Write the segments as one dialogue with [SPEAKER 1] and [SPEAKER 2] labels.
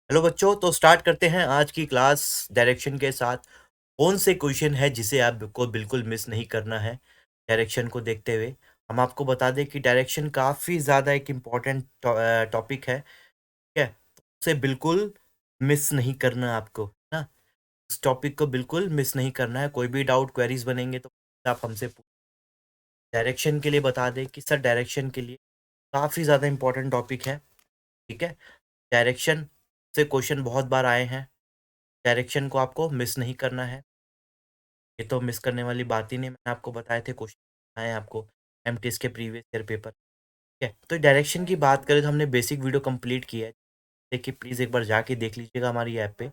[SPEAKER 1] Hello बच्चों, तो start करते हैं आज की क्लास डायरेक्शन के साथ। कौन से क्वेश्चन है जिसे आपको बिल्कुल मिस नहीं करना है डायरेक्शन को देखते हुए। हम आपको बता दें कि डायरेक्शन काफ़ी ज़्यादा एक इम्पॉर्टेंट टॉपिक है, ठीक है। तो उसे बिल्कुल मिस नहीं करना आपको, ना। इस टॉपिक को बिल्कुल मिस नहीं करना है। कोई भी डाउट क्वेरीज बनेंगे तो आप हमसे डायरेक्शन के लिए बता दें कि सर डायरेक्शन के लिए काफ़ी ज़्यादा इम्पोर्टेंट टॉपिक है, ठीक है। डायरेक्शन से क्वेश्चन बहुत बार आए हैं। डायरेक्शन को आपको मिस नहीं करना है। ये तो मिस करने वाली बात ही नहीं, मैंने आपको बताए थे क्वेश्चन आए आपको एमटीएस के प्रीवियस ईयर पेपर, ठीक है। तो डायरेक्शन की बात करें तो हमने बेसिक वीडियो कंप्लीट किया है। देखिए प्लीज़ एक बार जाके देख लीजिएगा हमारी ऐप पे,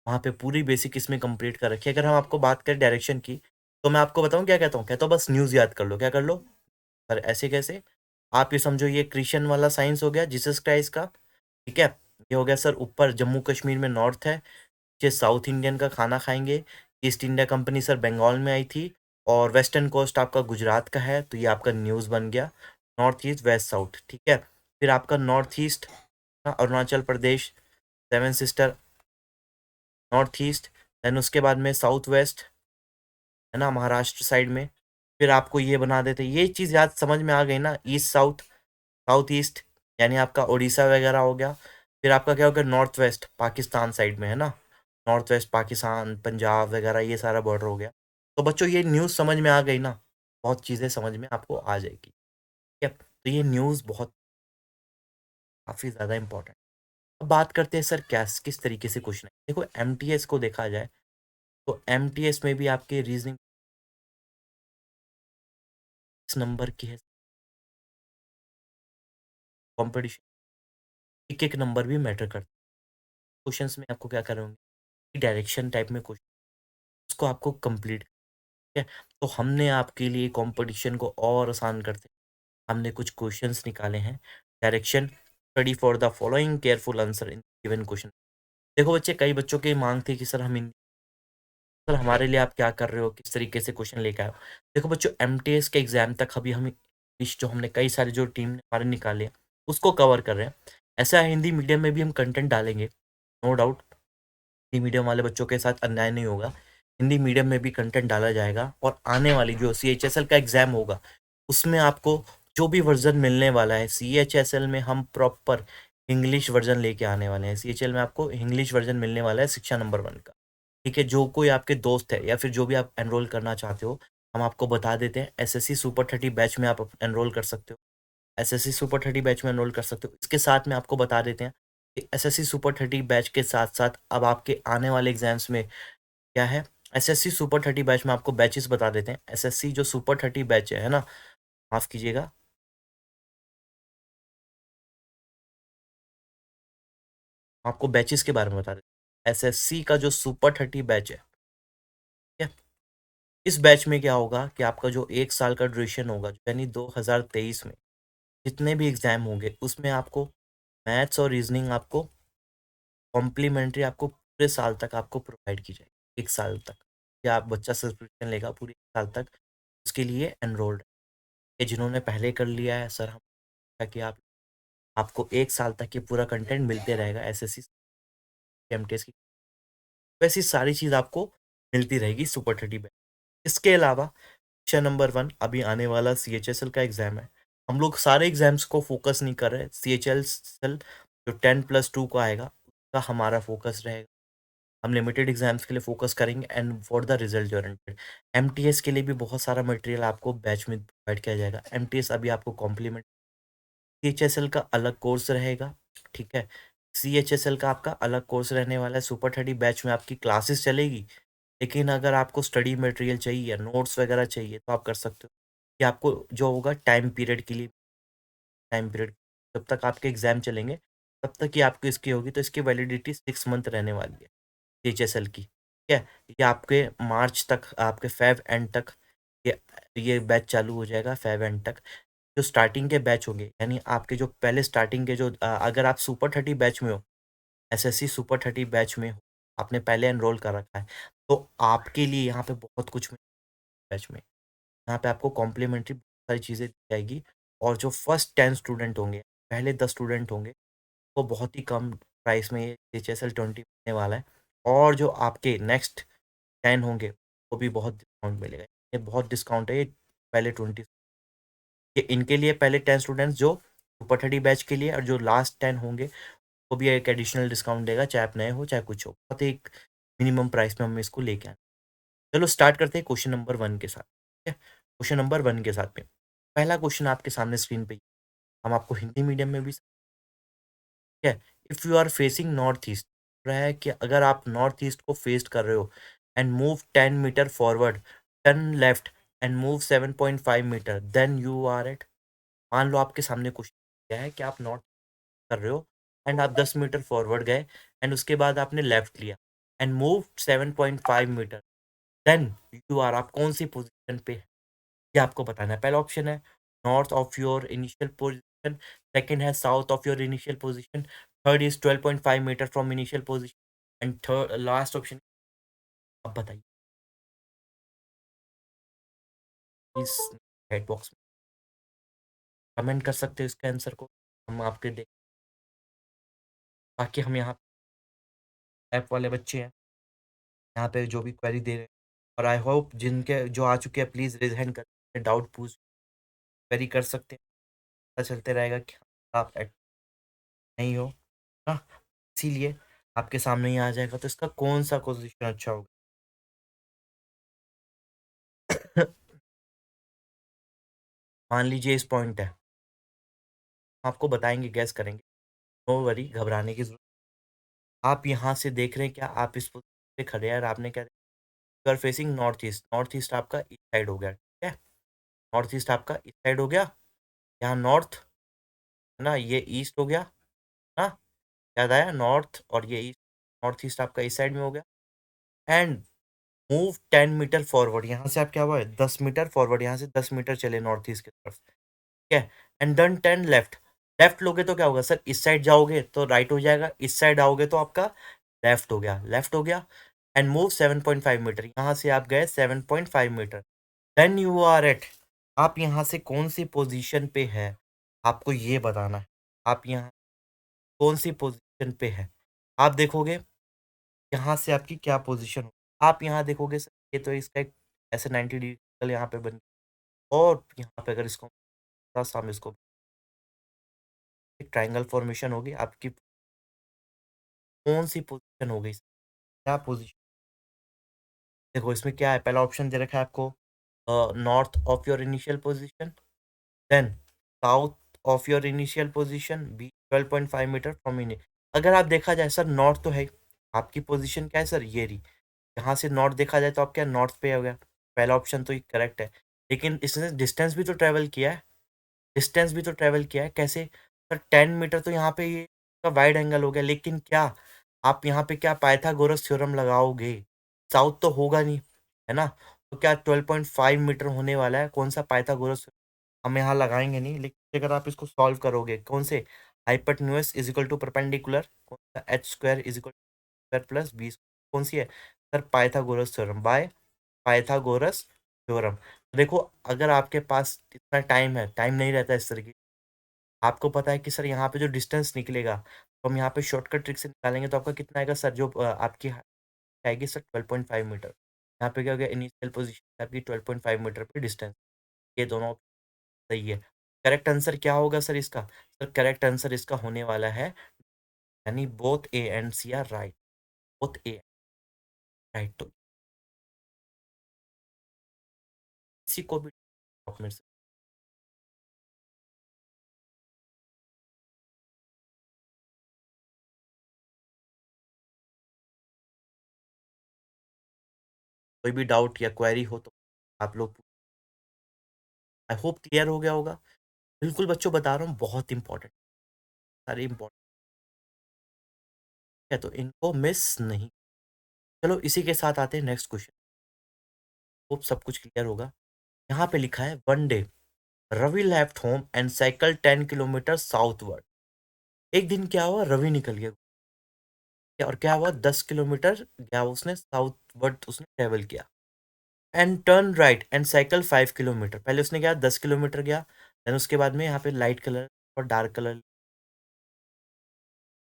[SPEAKER 1] वहाँ पे पूरी बेसिक इसमें कंप्लीट कर रखी है। अगर हम आपको बात करें डायरेक्शन की, तो मैं आपको बताऊँ क्या कहता हूँ? कहता हूँ बस न्यूज़ याद कर लो। क्या कर लो? सर ऐसे कैसे? आप ये समझो ये क्रिश्चियन वाला साइंस हो गया जीसस क्राइस्ट का, ठीक है। ये हो गया सर ऊपर जम्मू कश्मीर में नॉर्थ है, ये साउथ इंडियन का खाना खाएँगे। East India Company sir Bengal में आई थी और वेस्टर्न कोस्ट आपका गुजरात का है, तो ये आपका न्यूज़ बन गया। नॉर्थ ईस्ट, वेस्ट, साउथ, ठीक है। फिर आपका north east Arunachal Pradesh, seven sister, north east, then उसके बाद में साउथ वेस्ट, है ना, महाराष्ट्र साइड में। फिर आपको ये बना देते, ये चीज़ याद समझ में आ गई ना, ईस्ट साउथ, साउथ ईस्ट, यानी आपका उड़ीसा वगैरह हो गया। फिर आपका क्या हो गया, नॉर्थ वेस्ट पाकिस्तान साइड में, है ना, नॉर्थ वेस्ट पाकिस्तान, पंजाब वगैरह ये सारा बॉर्डर हो गया। तो बच्चों ये न्यूज़ समझ में आ गई ना, बहुत चीज़ें समझ में आपको आ जाएगी, ठीक है। तो ये न्यूज़ बहुत काफ़ी ज़्यादा इंपॉर्टेंट। अब बात करते हैं सर कैस किस तरीके से क्वेश्चन है। देखो एमटीएस को देखा जाए तो एमटीएस में भी आपके रीजनिंग इस नंबर की है, कंपटीशन एक एक नंबर भी मैटर करता है। क्वेश्चंस में आपको क्या करना होंगे, डायरेक्शन टाइप में क्वेश्चन, उसको आपको कंप्लीट, ठीक है। तो हमने आपके लिए कंपटीशन को और आसान करते हैं, हमने कुछ क्वेश्चंस निकाले हैं। Direction, study for the following, careful answer in given question. देखो बच्चे, कई बच्चों की मांग थी कि सर हम सर हमारे लिए आप क्या कर रहे हो, किस तरीके से क्वेश्चन लेके आए हो। देखो बच्चों, एमटीएस के एग्जाम तक अभी हम इंग्लिश जो हमने कई सारे जो टीम ने हमारे निकाले हैं उसको कवर कर रहे हैं। ऐसा है, हिंदी मीडियम में भी हम कंटेंट डालेंगे, नो डाउट। हिंदी मीडियम वाले बच्चों के साथ अन्याय नहीं होगा, हिंदी मीडियम में भी कंटेंट डाला जाएगा। और आने वाली जो सीएचएसएल का एग्ज़ाम होगा उसमें आपको जो भी वर्जन मिलने वाला है, सीएचएसएल में हम प्रॉपर इंग्लिश वर्जन लेके आने वाले हैं। सीएचएल में आपको इंग्लिश वर्जन मिलने वाला है शिक्षा नंबर 1 का, ठीक है। जो कोई आपके दोस्त है या फिर जो भी आप एनरोल करना चाहते हो, हम आपको बता देते हैं एसएससी सुपर 30 बैच में आप एनरोल कर सकते हो। एसएससी सुपर 30 बैच में एनरोल कर सकते हो। इसके साथ में आपको बता देते हैं कि एसएससी सुपर 30 बैच के साथ-साथ अब आपके आने वाले एग्ज़ाम्स में क्या है, एसएससी सुपर 30 बैच में आपको बैचेस बता देते हैं। एसएससी जो सुपर 30 बैच है ना, माफ़ कीजिएगा, आपको बैचेस के बारे में बता देते हैं। एसएससी का जो सुपर 30 बैच है, ठीक है? इस बैच में क्या होगा कि आपका जो 1 साल का ड्यूरेशन होगा, यानी 2023 में जितने भी एग्ज़ाम होंगे, उसमें आपको मैथ्स और रीज़निंग आपको कॉम्प्लीमेंट्री आपको पूरे साल तक आपको प्रोवाइड की जाएगी, 1 साल तक। या आप बच्चा सब्सक्रिप्शन लेगा पूरे 1 साल तक, उसके लिए एनरोल्ड है। जिन्होंने पहले कर लिया है सर, हम ताकि आप आपको 1 साल तक ये पूरा कंटेंट मिलते रहेगा एसएससी एमटीएस की, वैसी सारी चीज़ आपको मिलती रहेगी सुपर 30 में। इसके अलावा विषय नंबर 1 अभी आने वाला सीएचएसएल का एग्ज़ाम है। हम लोग सारे एग्ज़ाम्स को फ़ोकस नहीं कर रहे। सीएचएसएल जो 10+2 का आएगा, उसका हमारा फ़ोकस रहेगा। हम लिमिटेड एग्ज़ाम्स के लिए फ़ोकस करेंगे and for the result oriented. MTS के लिए भी बहुत सारा मटेरियल आपको बैच में प्रोवाइड किया जाएगा। एमटीएस अभी आपको कॉम्प्लीमेंट, सीएचएसएल का अलग कोर्स रहेगा, ठीक है। सीएचएसएल का आपका अलग कोर्स रहने वाला है। सुपर 30 बैच में आपकी क्लासेस चलेगी, लेकिन अगर आपको स्टडी मटेरियल चाहिए, नोट्स वगैरह चाहिए तो आप कर सकते हो। कि आपको जो होगा टाइम पीरियड के लिए, टाइम पीरियड जब तक आपके एग्ज़ाम चलेंगे, तब तक ही आपको इसकी होगी, तो इसकी वैलिडिटी 6 मंथ रहने वाली है सीएचएसएल की, ठीक है। ये आपके मार्च तक, आपके फ़ेब एंड तक ये बैच चालू हो जाएगा, फ़ेब एंड तक। जो स्टार्टिंग के बैच होंगे, यानी आपके जो पहले स्टार्टिंग के जो अगर आप सुपर 30 बैच में हो, एसएससी सुपर 30 बैच में हो, आपने पहले एनरोल कर रखा है, तो आपके लिए यहाँ पे बहुत कुछ बैच में, यहाँ पे आपको कॉम्प्लीमेंट्री बहुत सारी चीज़ें दी जाएगी। और जो फर्स्ट 10 स्टूडेंट होंगे, पहले 10 स्टूडेंट होंगे, वो बहुत ही कम प्राइस में ये HSL20 मिलने वाला है, और जो आपके नेक्स्ट 10 होंगे वो भी बहुत डिस्काउंट मिलेगा। ये बहुत डिस्काउंट है, ये पहले 20, ये इनके लिए पहले 10 स्टूडेंट्स जो सुपर 30 बैच के लिए, और जो लास्ट 10 होंगे वो भी एक एडिशनल डिस्काउंट देगा, चाहे आप नए हो चाहे कुछ हो। बहुत एक मिनिमम प्राइस में हम इसको लेके आए। चलो स्टार्ट करते हैं क्वेश्चन नंबर 1 के साथ, ठीक है? क्वेश्चन नंबर 1 के साथ में पहला क्वेश्चन आपके सामने स्क्रीन पे, हम आपको हिंदी मीडियम में भी, ठीक है? If you are facing north east, रहा है कि अगर आप नॉर्थ ईस्ट को फेस कर रहे हो, and move 10 metre forward, turn left and move 7.5 metre, then you are at. मान लो आपके सामने क्वेश्चन क्या है कि आप नॉर्थ कर रहे हो, एंड आप 10 मीटर फॉरवर्ड गए, एंड उसके बाद आपने लेफ्ट लिया and move 7.5 metre, then you are, आप कौन सी पोजीशन पे है, ये आपको बताना है। पहला ऑप्शन है north of your initial position, second है south of your initial position, third is 12.5 metre from initial position, and third last option. आप बताइए इस हेड बॉक्स में, कमेंट कर सकते हो इसके आंसर को, हम आपके देख, बाकी हम यहाँ ऐप वाले बच्चे हैं, यहाँ पे जो भी क्वेरी दे रहे हैं, और आई होप जिनके जो आ चुके हैं प्लीज़ रेज हैंड कर डाउट पूछ क्वेरी कर सकते हैं, पता चलते रहेगा कि आप नहीं हो ना, इसीलिए आपके सामने ही आ जाएगा। तो इसका कौन सा क्वेश्चन अच्छा होगा? मान लीजिए इस पॉइंट है, आपको बताएंगे, गैस करेंगे, नो वरी, घबराने की जरूरत। आप यहाँ से देख रहे हैं क्या, आप इस पोजीशन पे खड़े हैं और आपने क्या, you are facing north east, north east आपका इस साइड हो गया, ठीक है? नॉर्थ ईस्ट आपका इस साइड हो गया, यहाँ नॉर्थ है ना, ये ईस्ट हो गया ना, याद आया, नॉर्थ और ये ईस्ट, नॉर्थ ईस्ट आपका इस साइड में हो गया, एंड मूव 10 मीटर फॉरवर्ड, यहाँ से आप क्या हुआ है 10 मीटर फॉरवर्ड, यहाँ से 10 मीटर चले नॉर्थ ईस्ट की तरफ, ठीक है? एंड देन 10 लेफ्ट, लेफ्ट लोगे तो क्या होगा सर, इस साइड जाओगे तो राइट हो जाएगा, इस साइड आओगे तो आपका लेफ्ट हो गया, लेफ्ट हो गया, एंड मूव 7.5 मीटर, यहाँ से आप गए 7.5 metre, then you are at, आप यहाँ से कौन सी पोजीशन पे है, आपको ये बताना है, आप यहाँ कौन सी पोजीशन पे है। आप देखोगे यहाँ से आपकी क्या पोजीशन हो, आप यहाँ देखोगे सर, ये तो इसका एक ऐसे 90 डिग्री एंगल यहाँ पे बन, और यहाँ पे अगर इसको थोड़ा सा हम इसको, एक ट्रायंगल फॉर्मेशन होगी आपकी, कौन सी पोजीशन हो गई, क्या पोजीशन, देखो इसमें क्या है, पहला ऑप्शन दे रखा है आपको north of your initial position, then south of your initial position, be 12.5 metre from in, अगर आप देखा जाए सर नॉर्थ तो है, आपकी पोजीशन क्या है सर, ये रही, यहाँ से नॉर्थ देखा जाए तो आप क्या नॉर्थ पे हो गया, पहला ऑप्शन तो करेक्ट है, लेकिन इसने डिस्टेंस भी तो ट्रेवल किया है, डिस्टेंस भी तो ट्रेवल किया है, कैसे सर, 10 मीटर तो यहाँ पे ये का वाइड एंगल हो गया, लेकिन क्या आप यहाँ पे क्या पाइथागोरस थ्योरम लगाओगे, साउथ तो होगा नहीं, है ना, तो क्या 12.5 मीटर होने वाला है, कौन सा पाइथागोरस हम यहाँ लगाएंगे नहीं, लेकिन अगर आप इसको सॉल्व करोगे कौन से, hypotenuse is equal to perpendicular, कौन सा H square is equal to square plus B, कौन सी है sir, Pythagoras theorem, by Pythagoras theorem. देखो अगर आपके पास इतना टाइम है, टाइम नहीं रहता इस तरह की, आपको पता है कि सर यहाँ पे जो डिस्टेंस निकलेगा, तो हम यहाँ पे शॉर्टकट ट्रिक से निकालेंगे, तो आपका कितना आएगा सर, जो आपकी आएगी सर 12.5 मीटर, यहाँ पे क्या हो गया, इनिशियल पोजीशन आपकी 12.5 मीटर पे डिस्टेंस, ये दोनों सही है। करेक्ट आंसर क्या होगा सर इसका, सर करेक्ट आंसर इसका होने वाला है, यानी both A and C are right, both A right. तो इसी को भी डॉक्यूमेंट से कोई भी डाउट या क्वेरी हो तो आप लोग, आई होप क्लियर हो गया होगा। बिल्कुल बच्चों बता रहा हूँ, बहुत इंपॉर्टेंट, सारे इंपॉर्टेंट है, तो इनको मिस नहीं। चलो इसी के साथ आते हैं नेक्स्ट क्वेश्चन, होप सब कुछ क्लियर होगा। यहाँ पे लिखा है one day Ravi left home and cycle 10 kilometre southward, एक दिन क्या हुआ, रवि निकल गया, और क्या हुआ 10 किलोमीटर गया उसने साउथवर्ड, उसने ट्रेवल किया, and turn right and cycle 5 kilometre, पहले उसने क्या 10 किलोमीटर गया, देन उसके बाद में यहाँ पे लाइट कलर और डार्क कलर,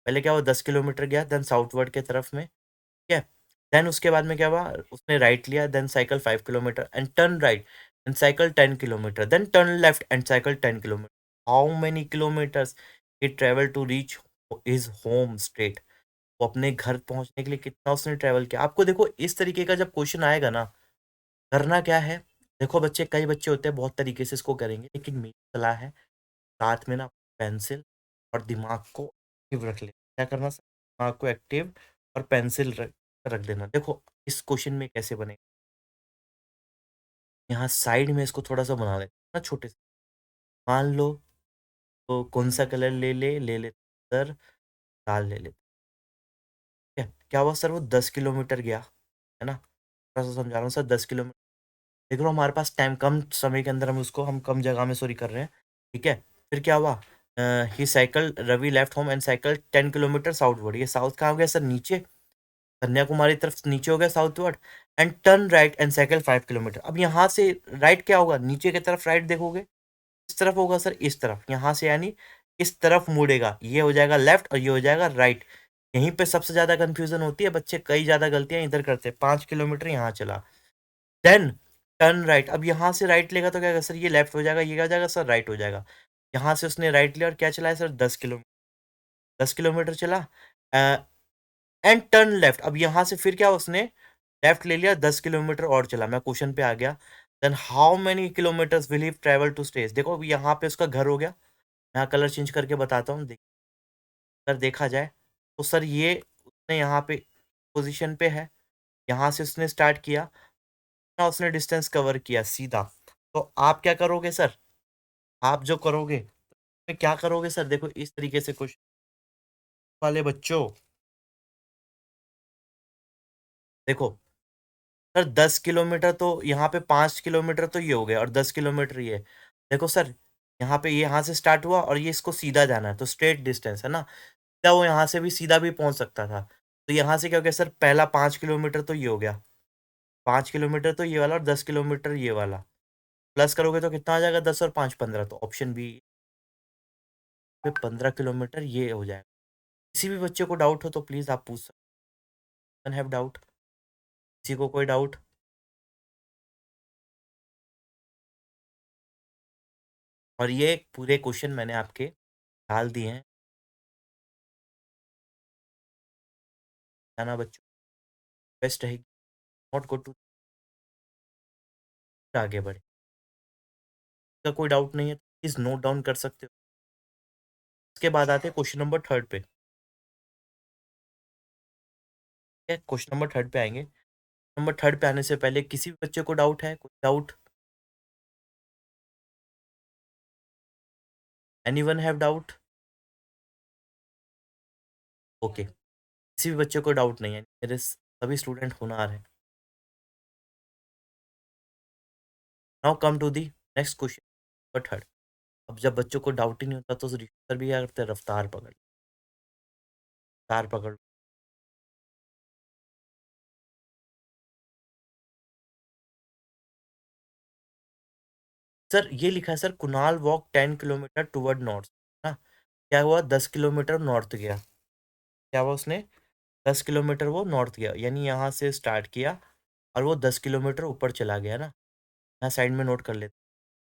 [SPEAKER 1] पहले क्या हुआ 10 किलोमीटर गया, देन साउथवर्ड के तरफ में, ठीक है? देन उसके बाद में क्या हुआ, उसने राइट लिया, then cycle 5 kilometre and turn right and cycle 10 kilometre, then turn left and cycle 10 kilometre. How many kilometres he travel to reach his home state? वो अपने घर पहुंचने के लिए कितना उसने ट्रैवल किया? आपको देखो इस तरीके का जब क्वेश्चन आएगा ना, करना क्या है, देखो बच्चे, कई बच्चे होते हैं बहुत तरीके से इसको करेंगे, लेकिन मेरी सलाह है साथ में ना पेंसिल और दिमाग को एक्टिव रख ले। क्या करना सर, दिमाग को एक्टिव और पेंसिल रख रख देना। देखो इस क्वेश्चन में कैसे बनेगा, यहाँ साइड में इसको थोड़ा सा बना लेते ना छोटे से। मान लो तो कौन सा कलर ले ले सर, लाल ले लेते, ठीक है? क्या हुआ सर, वो 10 किलोमीटर गया, है ना? थोड़ा सा समझा रहा हूँ सर, 10 किलोमीटर। देख लो हमारे पास टाइम कम, समय के अंदर हम कम जगह में सॉरी कर रहे हैं, ठीक है? फिर क्या हुआ, he cycle, Ravi left home and cycle 10 kilometre southward. ये साउथ कहाँ हो गया सर, नीचे, कन्याकुमारी तरफ नीचे हो गया southward, and turn right and cycle 5 kilometre. अब यहाँ से राइट क्या होगा, नीचे की तरफ राइट देखोगे, इस तरफ होगा सर, इस तरफ, यहाँ से यानी इस तरफ मुड़ेगा, ये हो जाएगा लेफ्ट और ये हो जाएगा राइट। यहीं पे सबसे ज्यादा कंफ्यूजन होती है, बच्चे कई ज्यादा गलतियां इधर करते हैं। 5 किलोमीटर यहाँ चला, देन टर्न राइट। अब यहाँ से राइट लेगा तो क्या होगा सर, ये लेफ्ट हो जाएगा, ये क्या हो जाएगा सर, राइट हो जाएगा। यहाँ से उसने राइट लिया और क्या चला है सर, 10 किलोमीटर, 10 किलोमीटर चला, एंड टर्न लेफ्ट। अब यहाँ से फिर क्या उसने लेफ्ट ले लिया, 10 किलोमीटर और चला। मैं क्वेश्चन पे आ गया, then how many kilometres will he travel to stage? देखो अभी यहाँ पे उसका घर हो गया, मैं कलर चेंज करके बताता हूँ, अगर देखा जाए तो सर ये उसने यहाँ पे पोजीशन पे है, यहाँ से उसने स्टार्ट किया ना, उसने डिस्टेंस कवर किया सीधा। तो आप क्या करोगे सर, आप जो करोगे तो क्या करोगे सर, देखो इस तरीके से क्वेश्चन वाले बच्चों, देखो सर 10 किलोमीटर तो यहाँ पे, 5 किलोमीटर तो ये हो गया और 10 किलोमीटर ये। देखो सर यहाँ पे, ये यहाँ से स्टार्ट हुआ और ये इसको सीधा जाना है, तो स्ट्रेट डिस्टेंस है ना, क्या वो यहाँ से भी सीधा भी पहुंच सकता था। तो यहाँ से क्या हो गया सर, पहला 5 किलोमीटर तो ये हो गया, 5 किलोमीटर तो ये वाला और 10 किलोमीटर ये वाला, प्लस करोगे तो कितना आ जाएगा, 10 और 5 15, तो ऑप्शन बी पे 15 किलोमीटर ये हो जाएगा। किसी भी बच्चे को डाउट हो तो प्लीज आप पूछ सकते हैं, हैव डाउट, किसी को कोई डाउट? और ये पूरे क्वेश्चन मैंने आपके डाल दिए हैं, है ना बच्चों? बेस्ट रहेगी नॉट गो टू, आगे बढ़े। का कोई डाउट नहीं है तो प्लीज नोट डाउन कर सकते हो। इसके बाद आते हैं क्वेश्चन नंबर थर्ड पे, ठीक है? क्वेश्चन नंबर थर्ड पे आएंगे। नंबर थर्ड पे आने से पहले किसी भी बच्चे को डाउट है, कोई doubt? Anyone have doubt? Okay, किसी भी बच्चे को डाउट नहीं है, मेरे सभी स्टूडेंट होनहार हैं। Now come to the next question number third. अब जब बच्चों को डाउट ही नहीं होता तो सर भी क्या करते हैं, रफ्तार पकड़। सर ये लिखा है sir, Kunal walk 10 kilometre toward north, ना? क्या हुआ, 10 किलोमीटर नॉर्थ गया, क्या हुआ उसने, 10 किलोमीटर वो नॉर्थ गया, यानी यहाँ से स्टार्ट किया और वो 10 किलोमीटर ऊपर चला गया ना, यहाँ साइड में नोट कर लेते।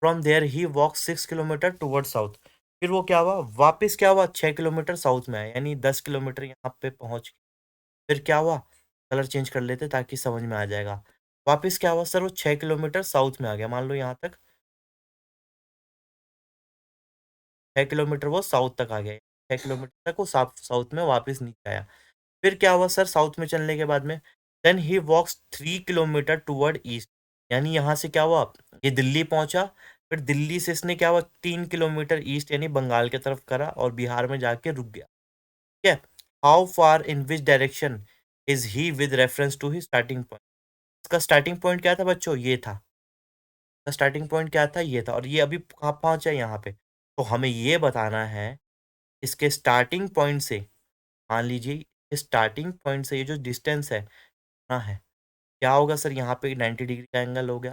[SPEAKER 1] From there he walk 6 kilometre toward south. फिर वो क्या हुआ, वापस क्या हुआ, 6 किलोमीटर साउथ में आया, यानी 10 किलोमीटर यहाँ पे पहुंच गया। फिर क्या हुआ, कलर चेंज कर लेते ताकि समझ में आ जाएगा। वापस क्या हुआ सर, वो 6 किलोमीटर साउथ में आ गया, मान लो यहाँ तक 6 किलोमीटर वो साउथ तक आ गया, 6 किलोमीटर तक वो साउथ में वापस नीचे आया। फिर क्या हुआ सर, साउथ में चलने के बाद में, then he walks 3 kilometre toward east, यानी यहाँ से क्या हुआ, ये दिल्ली पहुंचा, फिर दिल्ली से इसने क्या हुआ, 3 किलोमीटर ईस्ट यानी बंगाल की तरफ करा और बिहार में जाके रुक गया, ठीक है? How far in which direction is he with reference to his starting point? इसका स्टार्टिंग पॉइंट क्या था बच्चों, ये था, इसका स्टार्टिंग पॉइंट क्या था, ये था, और ये अभी कहाँ पहुंचा है, यहाँ पे। तो हमें ये बताना है इसके स्टार्टिंग पॉइंट से, मान लीजिए इस स्टार्टिंग पॉइंट से ये जो डिस्टेंस है ना है, क्या होगा सर, यहाँ पे 90 डिग्री का एंगल हो गया,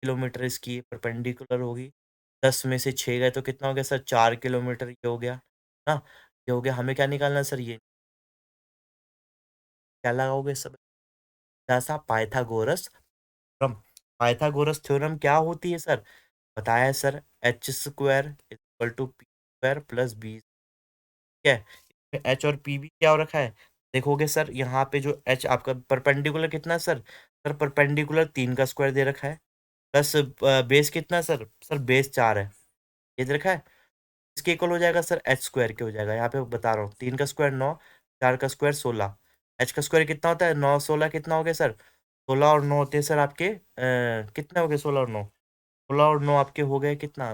[SPEAKER 1] किलोमीटर इसकी परपेंडिकुलर होगी, 10 में से 6 गए तो कितना हो गया सर, 4 किलोमीटर ये हो गया ना। ये हो गया, हमें क्या निकालना है सर, ये क्या लगाओगे सब, ऐसा पाइथागोरस थ्योरम। पाइथागोरस थ्योरम क्या होती है सर, बताया है sir, H square equal to P square plus B, ठीक है। एच और पी भी क्या हो रखा है, देखोगे सर यहाँ पे जो एच आपका परपेंडिकुलर कितना है सर, सर परपेंडिकुलर 3 का स्क्वायर दे रखा है, प्लस बेस कितना है सर, सर बेस 4 है, ये दे रखा है। इसके इक्वल हो जाएगा सर एच स्क्वायर के हो जाएगा, यहाँ पे बता रहा हूँ, 3 का स्क्वायर 9, 4 का स्क्वायर 16, एच का स्क्वायर कितना होता है, 9 16 कितना हो गया सर, 16 और 9 होते हैं सर आपके कितने हो गए, 16 और 9, 16 और 9 आपके हो गए कितना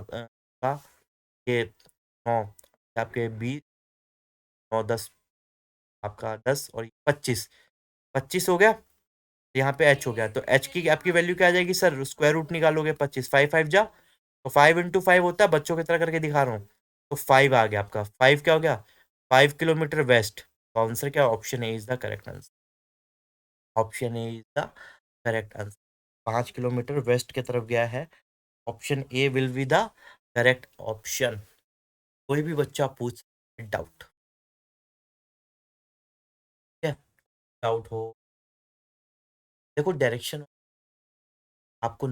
[SPEAKER 1] ये 9 आपके 20, 9 10 आपका 10 और 25, 25 हो गया, यहाँ पे एच हो गया, तो एच की आपकी वैल्यू क्या आ जाएगी सर, स्क्वायर रूट निकालोगे 25, 5 5 जा, तो 5 × 5 होता है, बच्चों की तरह करके दिखा रहा हूँ, तो 5 आ गया आपका, 5 क्या हो गया, 5 किलोमीटर वेस्ट, तो आंसर क्या, option A is the correct answer, option A is the correct answer, 5 kilometre west की तरफ गया है, option A will be the correct option. कोई भी बच्चा पूछ डाउट, ठीक है, डाउट हो, देखो डायरेक्शन आपको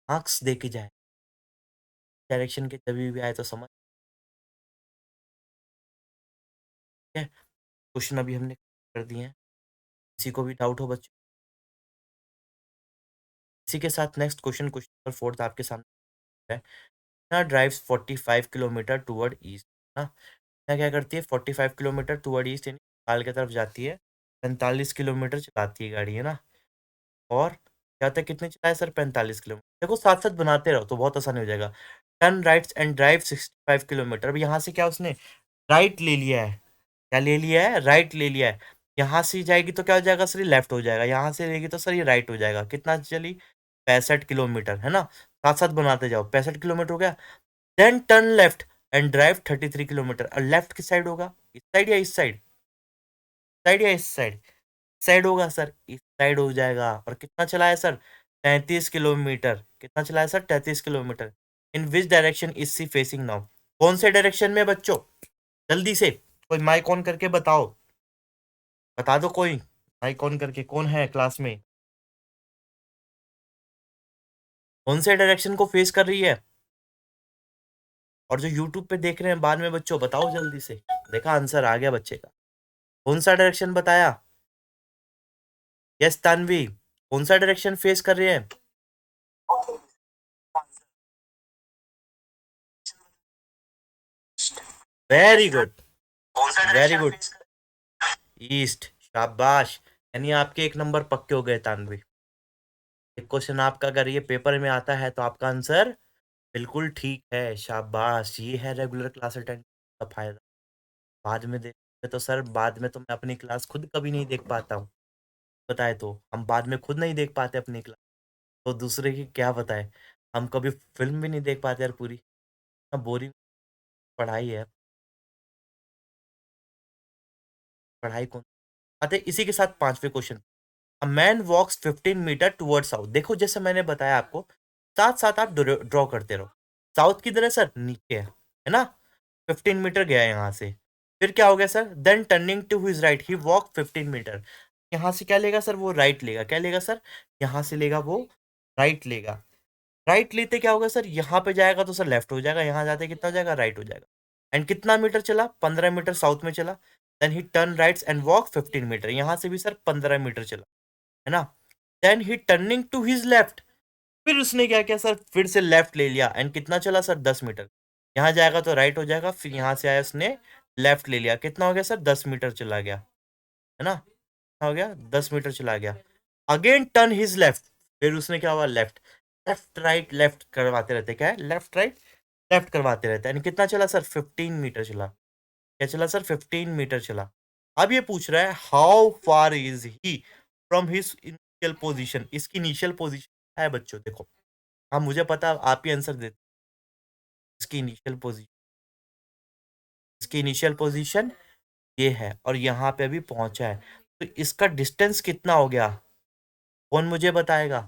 [SPEAKER 1] मार्क्स दे के जाए, डायरेक्शन के जब भी आए तो समझ, ठीक है। क्वेश्चन अभी हमने कर दिए हैं, किसी को भी डाउट हो बच्चों, इसी के साथ नेक्स्ट क्वेश्चन, क्वेश्चन नंबर 4 आपके सामने है ना, ड्राइव्स 45 किलोमीटर टुवर्ड ईस्ट ना, ना क्या करती है, 45 किलोमीटर टुवर्ड ईस्ट यानी नेपाल की तरफ जाती है, 45 किलोमीटर चलाती है गाड़ी, है ना, और क्या होता है, कितने चलाए सर, 45 किलोमीटर, देखो साथ साथ बनाते रहो तो बहुत आसानी हो जाएगा, turn rights and drive 65 kilometre, अब यहाँ से क्या उसने राइट ले लिया है, क्या ले लिया है, राइट ले लिया है, यहाँ से जाएगी तो क्या हो जाएगा सर, ये लेफ्ट हो जाएगा, यहाँ से लेगी तो सर ये राइट हो जाएगा, कितना चली, 65 किलोमीटर, है ना, साथ साथ बनाते जाओ, 65 किलोमीटर हो गया, then turn left and drive 33 kilometre, और लेफ्ट किस साइड होगा, इस साइड या इस साइड, साइड या इस साइड, साइड होगा सर, इस साइड हो जाएगा, और कितना चला है सर, 33 किलोमीटर, कितना चला है sir, 33 kilometre, in which direction is sea facing now, कौन से डायरेक्शन में बच्चों, जल्दी से कोई माइक ऑन करके बताओ, बता दो कोई, माइक ऑन करके कौन है क्लास में, कौन से डायरेक्शन को फेस कर रही है, और जो यूट्यूब पे देख रहे हैं बाद में बच्चों बताओ जल्दी से, देखा आंसर आ गया बच्चे का, कौन सा डायरेक्शन बताया, यस तानवी, कौन सा डायरेक्शन फेस कर रहे हैं, very good, very good, east, शाबाश, यानी आपके 1 नंबर पक्के हो गए तानवी, एक क्वेश्चन आपका अगर ये पेपर में आता है तो आपका आंसर बिल्कुल ठीक है, शाबाश, ये है रेगुलर क्लास अटेंड का फायदा, बाद में देखते तो सर, बाद में तो मैं अपनी क्लास खुद कभी नहीं देख पाता हूँ, बताए तो हम बाद में खुद नहीं देख पाते अपनी क्लास, तो दूसरे की क्या बताए, हम कभी फिल्म भी नहीं देख पाते यार पूरी, बोरिंग पढ़ाई है, पढ़ाई कौन, आते इसी के साथ 5वें question, a man walks 15 metre toward south, देखो जैसे मैंने बताया आपको, साथ साथ आप ड्रॉ करते रहो, साउथ की तरह सर नीचे है ना, 15 मीटर गया यहाँ से, फिर क्या हो गया sir, then turning to his right he walk 15 metre, यहाँ से क्या लेगा सर, वो राइट लेगा, क्या लेगा सर, यहाँ से लेगा वो राइट लेगा, राइट लेते क्या होगा सर, यहाँ पे जाएगा तो सर लेफ्ट हो जाएगा, यहाँ जाते कितना हो जाएगा, राइट हो जाएगा, एंड कितना मीटर चला, 15 मीटर साउथ में चला, then he turn rights and walk 15 metre, यहाँ से भी सर 15 मीटर चला, है ना, then he turning to his left, फिर उसने क्या किया सर, फिर से लेफ्ट ले लिया, एंड कितना चला सर, 10 मीटर, यहाँ जाएगा तो राइट हो जाएगा, फिर यहाँ से आया उसने लेफ्ट ले लिया, कितना हो गया सर, 10 मीटर चला गया, है ना, कितना हो गया, 10 मीटर चला गया, अगेन टर्न हिज लेफ्ट, फिर उसने क्या हुआ, लेफ्ट, लेफ्ट राइट लेफ्ट करवाते रहते, क्या है, लेफ्ट राइट लेफ्ट करवाते रहते हैं, कितना चला सर, 15 मीटर चला, क्या चला सर, 15 मीटर चला, अब ये पूछ रहा है how far is he from his initial position, इसकी इनिशियल पोजीशन है बच्चों, देखो, हाँ मुझे पता, आप ही आंसर देते, इसकी इनिशियल पोजीशन, इसकी इनिशियल पोजीशन ये है, और यहाँ पे अभी पहुंचा है, तो इसका डिस्टेंस कितना हो गया, कौन मुझे बताएगा,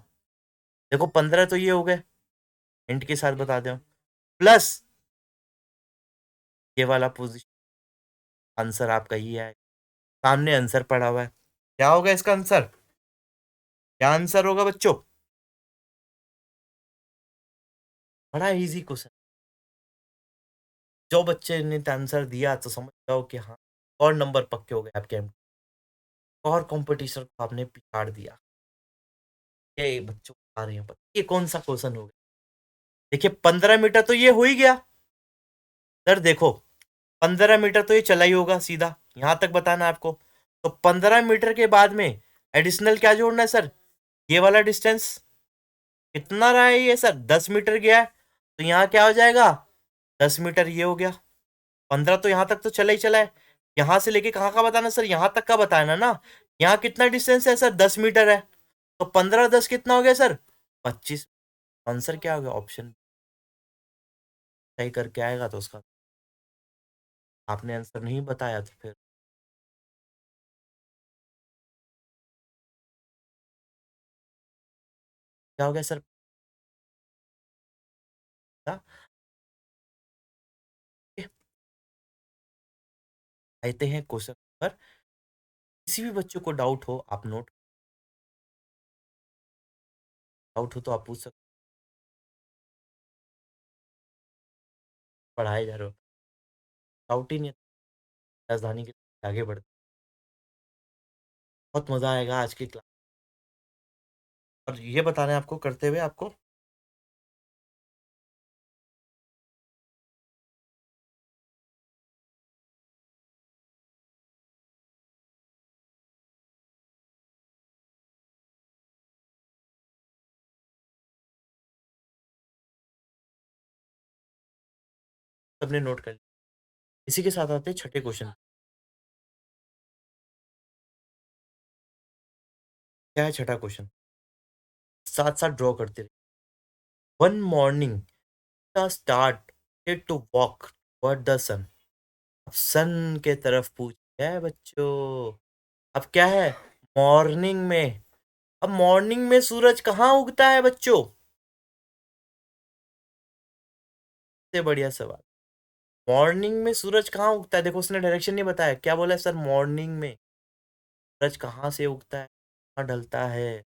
[SPEAKER 1] देखो 15 तो ये हो गए, हिंट के साथ बता दो, प्लस ये वाला पोजीशन आंसर आपका ही है। सामने आंसर पड़ा हुआ है। क्या होगा इसका आंसर? क्या आंसर होगा बच्चों? बड़ा इजी क्वेश्चन। जो बच्चे ने आंसर दिया तो समझ जाओ कि हाँ, और नंबर पक्के हो गए आपके। और कंपटीशन को आपने पिछाड़ दिया। ये बच्चों आ रहे हैं ये कौन सा क्वेश्चन हो गया? देखिए 15 मीटर तो ये हो ही गया। सर देखो 15 मीटर तो ये चला ही होगा सीधा, यहां तक बताना है आपको। तो 15 मीटर के बाद में एडिशनल क्या जोड़ना है सर? ये वाला डिस्टेंस कितना रहा है ये सर? 10 मीटर गया है। तो यहाँ क्या हो जाएगा? 10 मीटर ये हो गया। 15 तो यहां तक तो चला ही चला है। यहां से लेके कहाँ का बताना सर? यहां तक का बताना ना। यहाँ कितना डिस्टेंस है सर? 10 मीटर है। तो 15 10 कितना हो गया सर? 25। आंसर क्या हो गया? ऑप्शन सही करके आएगा तो उसका। आपने आंसर नहीं बताया तो फिर क्या हो गया सर? क्या? आते हैं क्वेश्चन पर। किसी भी बच्चों को डाउट हो आप नोट, डाउट हो तो आप पूछ सकते। पढ़ाए जा रहे हो, डाउट ही नहीं है, राजधानी के आगे बढ़ते। बहुत मजा आएगा आज की क्लास। और ये बताना है आपको करते हुए आपको। सबने नोट कर लिया। इसी के साथ आते हैं छठे क्वेश्चन। क्या है छठा क्वेश्चन? साथ साथ ड्रॉ करते रहे। One morning the start to walk toward the sun. अब सन के तरफ पूछ क्या है बच्चों? अब क्या है? मॉर्निंग में। अब मॉर्निंग में सूरज कहाँ उगता है बच्चों? सबसे बढ़िया सवाल। मॉर्निंग में सूरज कहाँ उगता है? देखो उसने डायरेक्शन नहीं बताया, क्या बोला है सर? मॉर्निंग में सूरज कहाँ से उगता है, कहाँ ढलता है।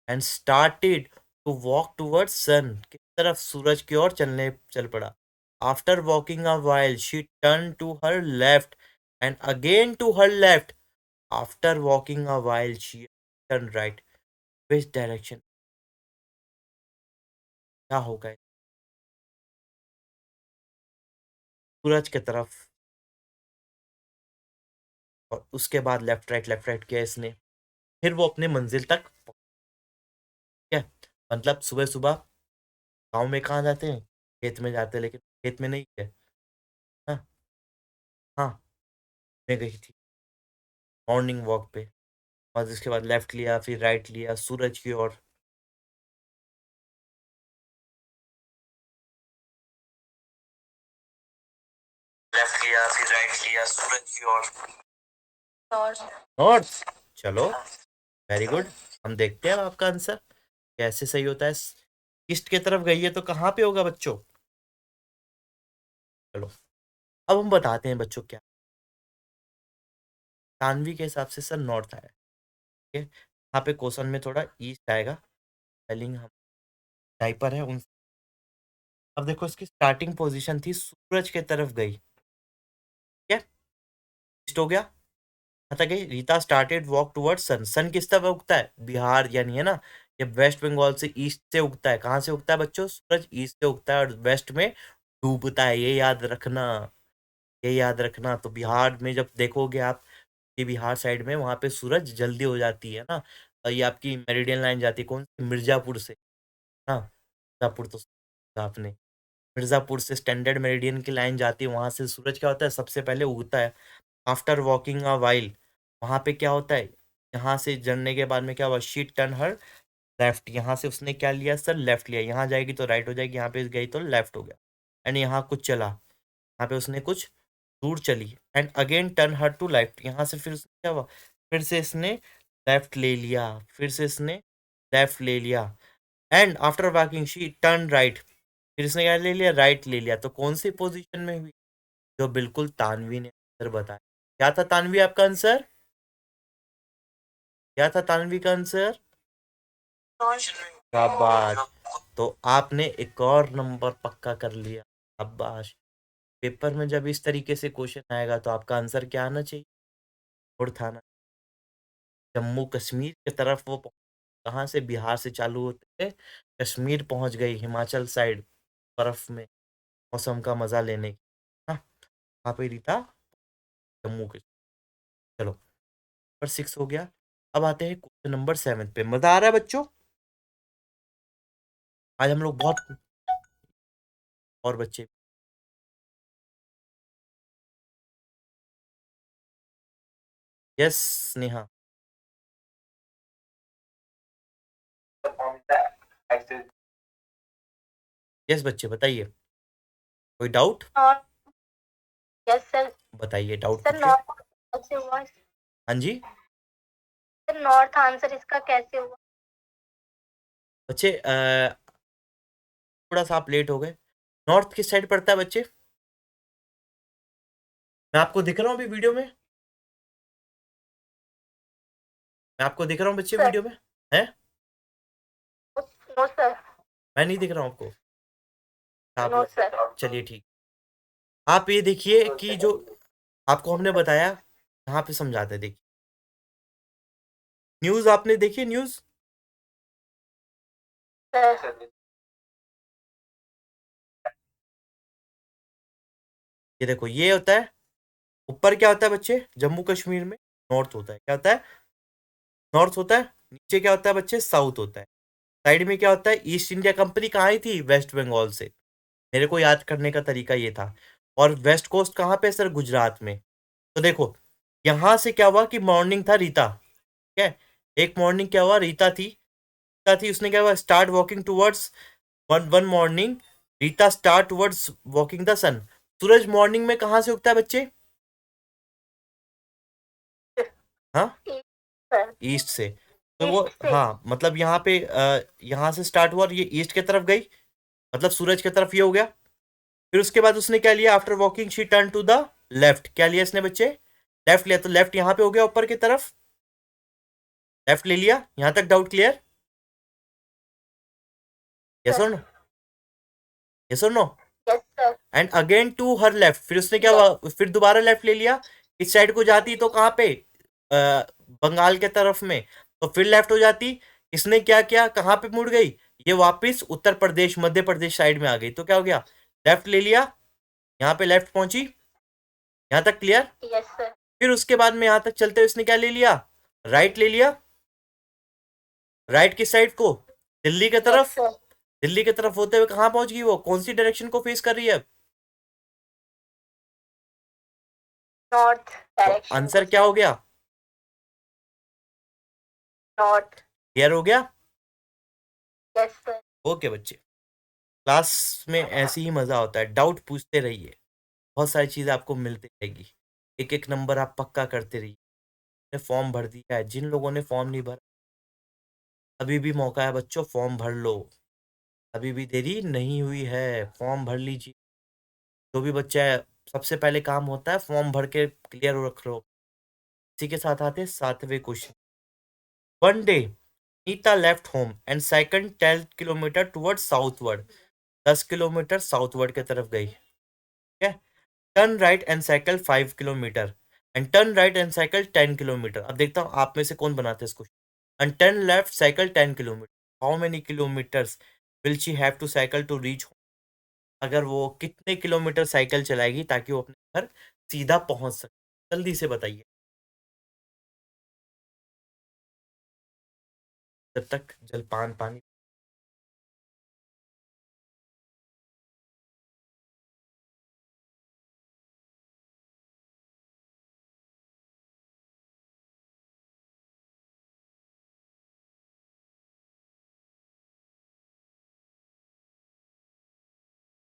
[SPEAKER 1] And started to walk towards sun, किस तरफ? सूरज की ओर चलने चल पड़ा। After walking a while she turn to her left and again to her left. After walking a while she turn right. Which direction? क्या होगा? सूरज की तरफ। और उसके बाद लेफ्ट राइट किया इसने। फिर वो अपने मंजिल तक पहुंच गया। मतलब सुबह सुबह गाँव में कहाँ जाते हैं? खेत में जाते हैं, लेकिन खेत में नहीं है। हाँ। हाँ, मैं गई थी मॉर्निंग वॉक पे। और उसके बाद लेफ्ट लिया, फिर राइट लिया सूरज की ओर। लेफ्ट लिया फिर राइट लिया सूरज की ओर। नॉर्थ। चलो, वेरी गुड। हम देखते हैं आपका आंसर कैसे सही होता है। ईस्ट की तरफ गई है तो कहाँ पे होगा बच्चों? चलो, अब हम बताते हैं बच्चों क्या। तानवी के हिसाब से सर नॉर्थ आया। ठीक है, यहाँ पे क्वेश्चन में थोड़ा ईस्ट आएगा। स्पेलिंग हम टाइपर है उन। अब देखो इसकी स्टार्टिंग पोजीशन थी सूरज के तरफ गई। ठीक है, ईस्ट हो गया। मतलब कि रीता स्टार्टेड वॉक टुवर्ड्स सन। सन किस तरफ उगता है? बिहार यानी है ना। ये वेस्ट बंगाल से ईस्ट से उगता है। कहाँ से उगता है बच्चों? सूरज ईस्ट से उगता है और वेस्ट में डूबता है। ये याद रखना, ये याद रखना। तो बिहार में जब देखोगे आप कि बिहार साइड में वहां पे सूरज जल्दी हो जाती है ना। और ये आपकी मेरिडियन लाइन जाती है कौन सी? मिर्जापुर से। हाँ, मिर्जापुर तो सुना आपने। मिर्जापुर से स्टैंडर्ड मेरिडियन की लाइन जाती है, वहां से सूरज क्या होता है सबसे पहले उगता है। आफ्टर वॉकिंग अ वाइल, वहां पे क्या होता है? यहाँ से जड़ने के बाद में क्या हुआ? She turn her left. यहाँ से उसने क्या लिया सर? लेफ्ट लिया। यहाँ जाएगी तो राइट हो जाएगी, यहाँ पे गई तो लेफ्ट हो गया। एंड यहाँ कुछ चला, यहाँ पे उसने कुछ दूर चली and again turn her to left. यहाँ से फिर क्या हुआ? फिर से इसने लेफ्ट ले लिया, फिर से इसने लेफ्ट ले लिया। And after walking she turn right. फिर इसने क्या ले लिया? राइट ले लिया। तो कौन सी पोजीशन में हुई? जो बिल्कुल तानवी ने आंसर बताया। क्या था तानवी आपका आंसर? क्या था तानवी का आंसर? शाबाश। तो आपने एक और नंबर पक्का कर लिया। शाबाश। पेपर में जब इस तरीके से क्वेश्चन आएगा तो आपका आंसर क्या आना चाहिए? और था ना, जम्मू कश्मीर की तरफ वो कहाँ से, बिहार से चालू होते हुए कश्मीर पहुंच गई, हिमाचल साइड, बर्फ में मौसम का मजा लेने की। हाँ, वहाँ पे रीता, जम्मू के। चलो, नंबर 6 हो गया। अब आते हैं क्वेश्चन नंबर 7 पे। मजा आ रहा है बच्चों? आज हम लोग बहुत, और बच्चे। यस नेहा। यस बच्चे बताइए, कोई डाउट?
[SPEAKER 2] और यस सर।
[SPEAKER 1] बताइए, डाउट
[SPEAKER 2] सर
[SPEAKER 1] पूछिए।
[SPEAKER 2] नॉर्थ कैसे हुआ?
[SPEAKER 1] हाँ जी
[SPEAKER 2] सर नॉर्थ आंसर इसका कैसे हुआ?
[SPEAKER 1] बच्चे, थोड़ा सा आप लेट हो गए। नॉर्थ किस साइड पड़ता है बच्चे? मैं आपको दिख रहा हूँ अभी वीडियो में? मैं आपको दिख रहा हूँ बच्चे
[SPEAKER 2] सर
[SPEAKER 1] वीडियो में? है?
[SPEAKER 2] No sir.
[SPEAKER 1] मैं नहीं दिख रहा हूँ आपको? आप
[SPEAKER 2] नो सर।
[SPEAKER 1] चलिए ठीक। आप ये देखिए कि जो आपको हमने बताया, यहाँ पे समझाते हैं, देखिए। न्यूज आपने देखी? न्यूज,
[SPEAKER 2] सर
[SPEAKER 1] ये देखो, ये होता है ऊपर, क्या होता है बच्चे जम्मू कश्मीर में? नॉर्थ होता है। क्या होता है? नॉर्थ होता है। नीचे क्या होता है बच्चे? साउथ होता है। साइड में क्या होता है? ईस्ट इंडिया कंपनी कहाँ आई थी? वेस्ट बंगाल से। मेरे को याद करने का तरीका ये था। और वेस्ट कोस्ट कहाँ पे सर? गुजरात में। तो देखो, यहां से क्या हुआ कि मॉर्निंग था, रीता, ठीक है, एक मॉर्निंग क्या हुआ, रीता थी, उसने क्या हुआ, start walking towards, one one morning Rita start towards walking the sun. सूरज मॉर्निंग में कहाँ से उगता है बच्चे? हाँ,
[SPEAKER 2] सर
[SPEAKER 1] ईस्ट से। तो वो,
[SPEAKER 2] ईस्ट से।
[SPEAKER 1] हाँ मतलब यहाँ पे यहाँ से स्टार्ट हुआ और ये ईस्ट की तरफ गई, मतलब सूरज की तरफ ये हो गया। फिर उसके बाद उसने क्या लिया? After walking she turn to the left. क्या लिया इसने बच्चे? लेफ्ट लिया। तो लेफ्ट यहाँ पे हो गया, ऊपर की तरफ लेफ्ट ले लिया। यहां तक डाउट क्लियर? यस
[SPEAKER 2] सर
[SPEAKER 1] और नो? यस और no?
[SPEAKER 2] Yes sir.
[SPEAKER 1] And again to her left, फिर उसने क्या
[SPEAKER 2] यस
[SPEAKER 1] हुआ, फिर दोबारा लेफ्ट ले लिया। इस साइड को जाती तो कहाँ पे? बंगाल के तरफ में। तो फिर लेफ्ट हो जाती। इसने क्या किया, कहाँ पे मुड़ गई? ये वापस उत्तर प्रदेश, मध्य प्रदेश साइड में आ गई। तो क्या हो गया? लेफ्ट ले लिया, यहाँ पे लेफ्ट पहुंची। यहाँ तक क्लियर?
[SPEAKER 2] Yes sir.
[SPEAKER 1] फिर उसके बाद में यहाँ तक चलते हुए इसने क्या ले लिया? राइट ले लिया। राइट किस साइड को? दिल्ली की
[SPEAKER 2] यस
[SPEAKER 1] तरफ।
[SPEAKER 2] सर।
[SPEAKER 1] दिल्ली की तरफ होते हुए कहाँ पहुंच गई वो? कौन सी डायरेक्शन को फेस कर रही है?
[SPEAKER 2] नॉर्थ
[SPEAKER 1] तो
[SPEAKER 2] डायरेक्शन को
[SPEAKER 1] आंसर क्या
[SPEAKER 2] सर।
[SPEAKER 1] हो गया?
[SPEAKER 2] नॉर्थ।
[SPEAKER 1] क्लियर हो गया?
[SPEAKER 2] Yes sir.
[SPEAKER 1] ओके बच्चे, क्लास में ऐसे ही मजा होता है, डाउट पूछते रहिए, बहुत सारी चीजें आपको मिलती रहेगी, एक एक नंबर आप पक्का करते रहिए। फॉर्म भर दिया है, जिन लोगों ने फॉर्म नहीं भरा, अभी भी मौका है बच्चों, फॉर्म भर लो। अभी भी देरी नहीं हुई है, फॉर्म भर लीजिए। जो भी बच्चा है, सबसे पहले काम होता है फॉर्म भर के क्लियर रख लो। इसी के साथ आते हैं 7वें question. One day Nita left home and cycle 10 kilometre toward southward. 10 kilometre southward की तरफ गई, ठीक है। Turn right and cycle 5 kilometre and turn right and cycle 10 kilometre. अब देखता हूँ आप में से कौन बनाते हैं इसको। And turn left cycle 10 kilometre, how many kilometres will she have to cycle to reach home? अगर वो कितने किलोमीटर साइकिल चलाएगी ताकि वो अपने घर सीधा पहुंच सके, जल्दी से बताइए, जब तक जलपान पानी।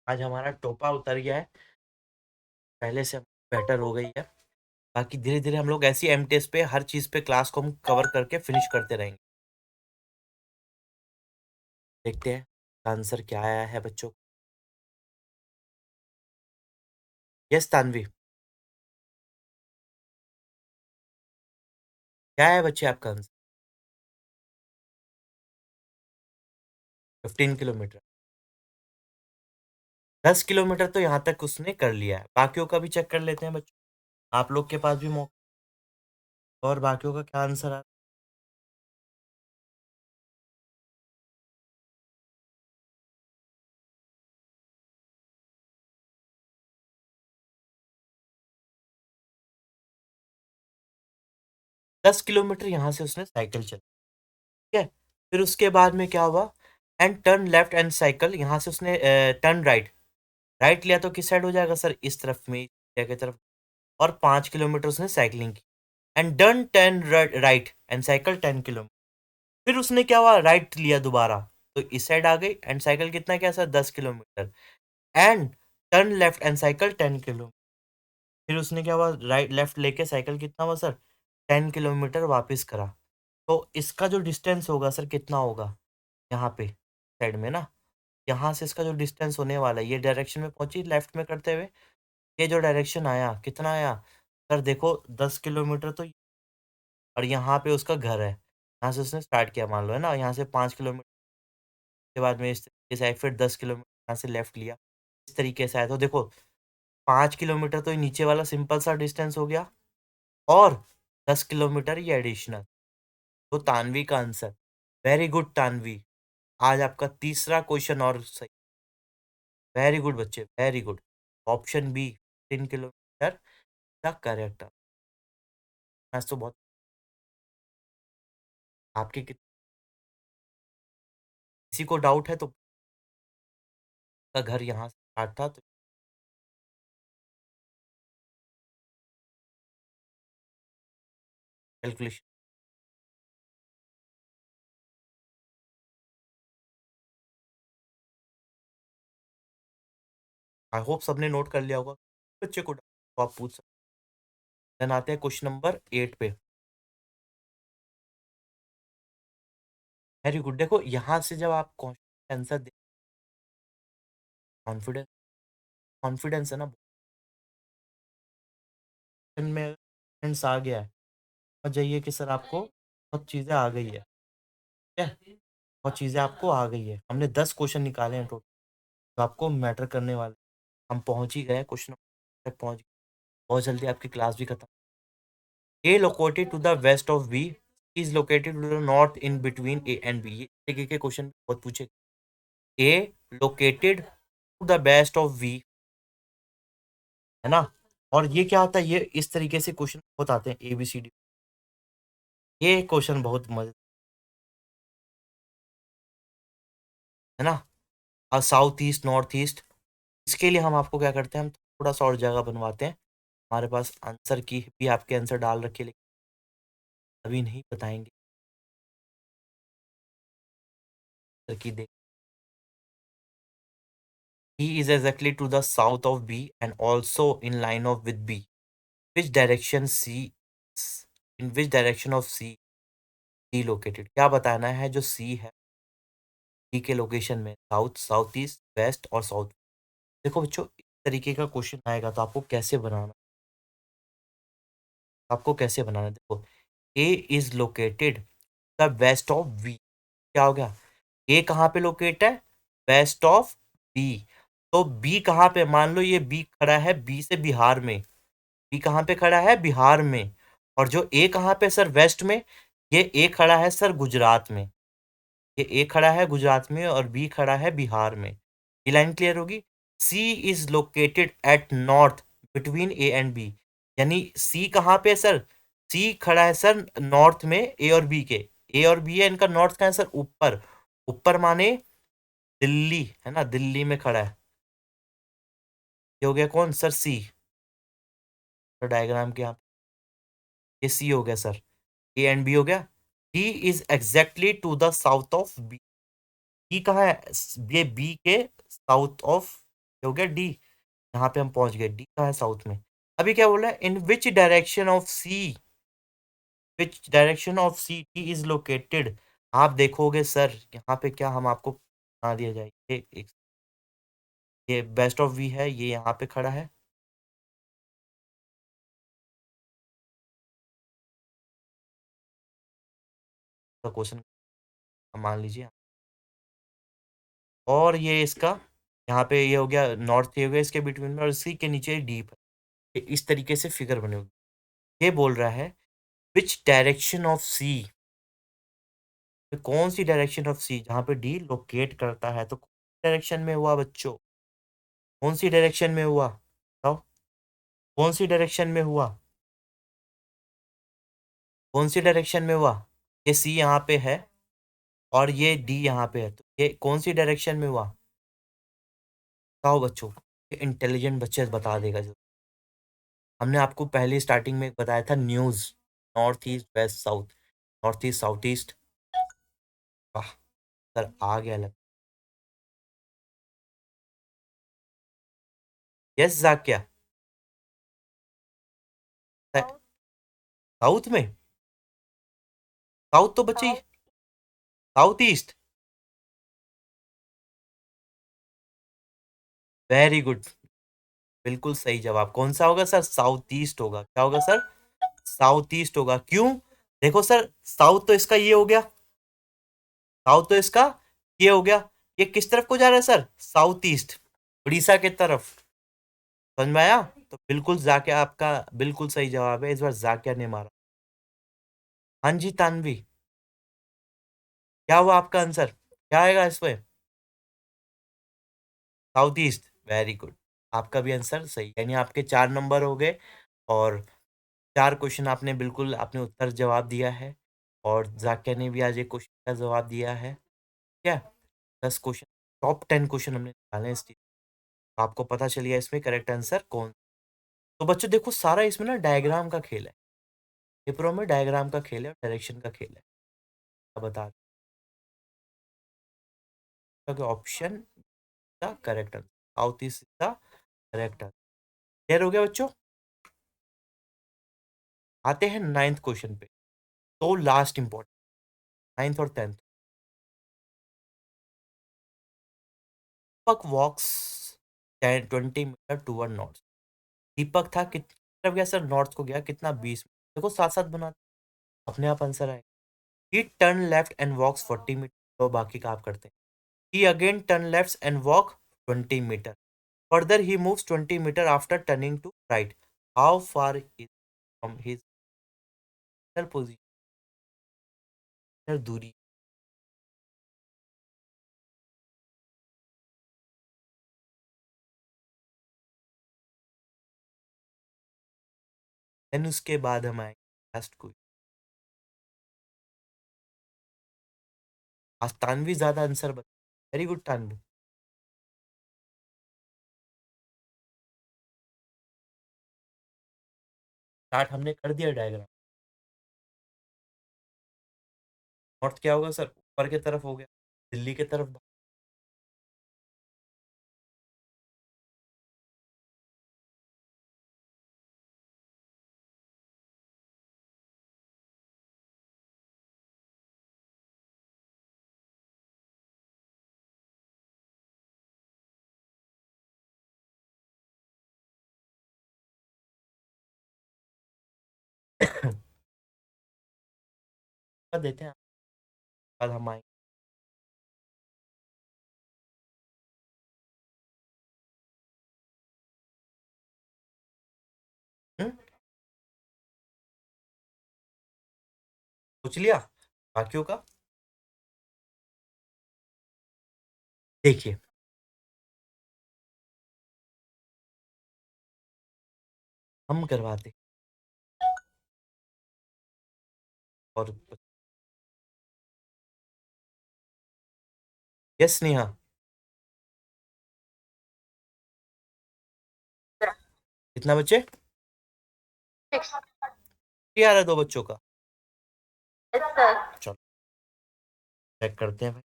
[SPEAKER 1] आज हमारा टोपा उतर गया है, पहले से बेटर हो गई है। बाकी धीरे धीरे हम लोग ऐसी एमटीएस पे हर चीज पे क्लास को हम कवर करके फिनिश करते रहेंगे। देखते हैं आंसर क्या आया है बच्चों। यस तानवी, क्या है बच्चे आपका आंसर? 15 किलोमीटर। 10 किलोमीटर तो यहाँ तक उसने कर लिया है, बाकियों का भी चेक कर लेते हैं बच्चों। आप लोग के पास भी मौका, और बाकियों का क्या आंसर आ? 10 किलोमीटर यहाँ से उसने साइकिल चलाई, ठीक है। फिर उसके बाद में क्या हुआ? And turn left and cycle, यहाँ से उसने टर्न राइट, राइट लिया तो किस साइड हो जाएगा सर? इस तरफ में, इंडिया की तरफ। और 5 किलोमीटर उसने साइकिलिंग की। And done 10 right and cycle 10 kilometre. फिर उसने क्या हुआ? राइट लिया दोबारा, तो इस साइड आ गई। एंड साइकिल कितना किया sir? 10 kilometre. And turn left and cycle 10 kilometre. फिर उसने क्या हुआ? राइट लेफ्ट लेके साइकिल कितना हुआ सर? 10 किलोमीटर वापस करा। तो इसका जो डिस्टेंस होगा सर कितना होगा? यहाँ पे साइड में ना, यहाँ से इसका जो डिस्टेंस होने वाला है, ये डायरेक्शन में पहुंची लेफ्ट में करते हुए, ये जो डायरेक्शन आया कितना आया सर? देखो 10 किलोमीटर तो, और यहाँ पे उसका घर है, यहाँ से उसने स्टार्ट किया मान लो, है ना। यहाँ से 5 किलोमीटर के बाद में इस तरीके से आए, फिर 10 किलोमीटर यहाँ से लेफ्ट लिया, इस तरीके से आया। तो देखो 5 किलोमीटर तो ये नीचे वाला सिंपल सा डिस्टेंस हो गया, और 10 किलोमीटर ये एडिशनल। तो तानवी का आंसर, वेरी गुड तानवी, आज आपका तीसरा क्वेश्चन और सही। वेरी गुड बच्चे, very good. Option B 3 kilometre का करेक्ट। आज तो बहुत, आपके किसी को डाउट है तो, का घर यहाँ से स्टार्ट था तो कैलकुलेशन। आई होप सबने नोट कर लिया होगा। बच्चे को तो आप पूछ सकते। देन आते हैं क्वेश्चन नंबर 8 पे। Very good. देखो यहाँ से जब आप क्वेश्चन आंसर दे, कॉन्फिडेंस, कॉन्फिडेंस है ना, में कॉन्फिडेंस आ गया है, समझ जाइए कि सर आपको बहुत चीज़ें आ गई है, ठीक है। बहुत चीज़ें आपको आ गई है। हमने 10 क्वेश्चन निकाले हैं टोटल, तो आपको मैटर करने वाले। हम पहुंच ही गए क्वेश्चन तक, पहुंच गए। बहुत जल्दी आपकी क्लास भी खत्म। A located to the west of B is located to the north in between A and B। ये तरीके के क्वेश्चन बहुत पूछे। A located to the west of B, है ना। और ये क्या होता है? ये इस तरीके से क्वेश्चन बहुत आते हैं, ए बी सी डी। ये क्वेश्चन बहुत मजे, है ना। और साउथ ईस्ट, नॉर्थ ईस्ट, इसके लिए हम आपको क्या करते हैं, हम थोड़ा सा और जगह बनवाते हैं। हमारे पास आंसर की भी आपके आंसर डाल रखे, लेकिन अभी नहीं बताएंगे। आंसर की देख, E is exactly to the south of B and also in line of with B. Which direction C, in which direction of C D located? क्या बताना है जो C है D के लोकेशन में? साउथ, साउथ ईस्ट, वेस्ट और south. देखो बच्चों, इस तरीके का क्वेश्चन आएगा तो आपको कैसे बनाना, आपको कैसे बनाना है? देखो, A is located the west of B. क्या हो गया? ए कहाँ पे लोकेट है? West of B. तो बी कहाँ पे? मान लो ये बी खड़ा है बी से बिहार में। बी कहाँ पे खड़ा है? बिहार में। और जो ए कहाँ पे सर? वेस्ट में। ये ए खड़ा है सर गुजरात में। ये ए खड़ा है गुजरात में और बी खड़ा है बिहार में। ये लाइन क्लियर होगी। C is located at north between A and B. यानी सी कहाँ पे है सर? सी खड़ा है सर नॉर्थ में ए और बी के। ए और बी है, इनका नॉर्थ कहाँ है सर? ऊपर। ऊपर माने दिल्ली, है ना, दिल्ली में खड़ा है। ये हो गया कौन सर? सी। तो डायग्राम के यहाँ ये सी हो गया सर, ए एंड बी हो गया। D is exactly to the south of B. D कहाँ है? ये बी के साउथ ऑफ, हो गया डी। यहाँ पे हम पहुंच गए, डी कहाँ है? साउथ में। अभी क्या बोला है? In which direction of C, which direction of C D is located. आप देखोगे सर यहाँ पे क्या हम आपको बना दिया जाए, ये वेस्ट ऑफ वी है, ये यहाँ पे खड़ा है। का क्वेश्चन मान लीजिए। और ये इसका यहाँ पे ये हो गया नॉर्थ, ये हो गया इसके बिटवीन में, और इसी के नीचे डीप है। इस तरीके से फिगर बने होगी। ये बोल रहा है विच डायरेक्शन ऑफ सी, कौन सी डायरेक्शन ऑफ सी जहाँ पे डी लोकेट करता है, तो कौन डायरेक्शन में हुआ बच्चों, कौन सी डायरेक्शन में हुआ बताओ, कौन सी डायरेक्शन में हुआ, कौन सी डायरेक्शन में हुआ। ये सी यहाँ पे है और ये डी यहाँ पे है, तो ये कौन सी डायरेक्शन में हुआ बताओ बच्चों। ये इंटेलिजेंट बच्चे बता देगा जो। हमने आपको पहले स्टार्टिंग में बताया था news, north east west south, north east south east. वाह सर, आ गया लग। यस जाकिया, साउथ में, साउथ तो बच्चे
[SPEAKER 2] South.
[SPEAKER 1] South east. Very good, बिल्कुल सही जवाब। कौन सा होगा सर, साउथ ईस्ट होगा। क्या होगा सर, साउथ ईस्ट होगा। क्यों, देखो सर, साउथ तो इसका ये हो गया, साउथ तो इसका ये हो गया, ये किस तरफ को जा रहा है सर, साउथ ईस्ट, उड़ीसा के तरफ। समझ में आया। तो बिल्कुल जाकिया आपका बिल्कुल सही जवाब है, इस बार जाकिया ने मारा। हाँ जी तानवी, क्या हुआ आपका आंसर, क्या आएगा इसमें, साउथ ईस्ट। वेरी गुड, आपका भी आंसर सही, यानी आपके 4 नंबर हो गए। और 4 क्वेश्चन आपने बिल्कुल आपने उत्तर जवाब दिया है। और जाकिया ने भी आज एक क्वेश्चन का जवाब दिया है। क्या 10 क्वेश्चन, टॉप 10 क्वेश्चन हमने निकाले इस चीज। आपको पता चल गया इसमें करेक्ट आंसर कौन। तो बच्चों देखो, सारा इसमें ना डायग्राम का खेल है, पेपरों में डायग्राम का खेल है और डायरेक्शन का खेल है। अब बता option the correct answer, south east the correct answer. Clear हो गया बच्चों। आते हैं 9th क्वेश्चन पे, तो लास्ट इंपॉर्टेंट, 9th और 10th। दीपक वॉक्स 20 मीटर टूवर्ड नॉर्थ। दीपक था कितनी तरफ गया सर, नॉर्थ को गया, कितना 20 मीटर। देखो साथ साथ बना, अपने आप आंसर आएगा। He turn left and walks 40 metre, तो बाकी का आप करते हैं। He again turn left and walk 20 metre, further he moves 20 metre after turning to right, how far is from his position, दूरी। देन उसके बाद हम आएंगे लास्ट क्वेश्चन। आज तानवी ज्यादा आंसर बता, वेरी गुड तानवी। स्टार्ट हमने कर दिया डायग्राम। नॉर्थ क्या होगा सर, ऊपर की तरफ हो गया, दिल्ली की तरफ। देते हैं, बाद हम आएंगे। सोच लिया बाकियों का। देखिए, हम करवाते हैं। और यस नेहा, कितना बच्चे,
[SPEAKER 2] Six.
[SPEAKER 1] आ रहा है 2 बच्चों का।
[SPEAKER 2] Yes, sir.
[SPEAKER 1] चलो चेक करते हैं भाई।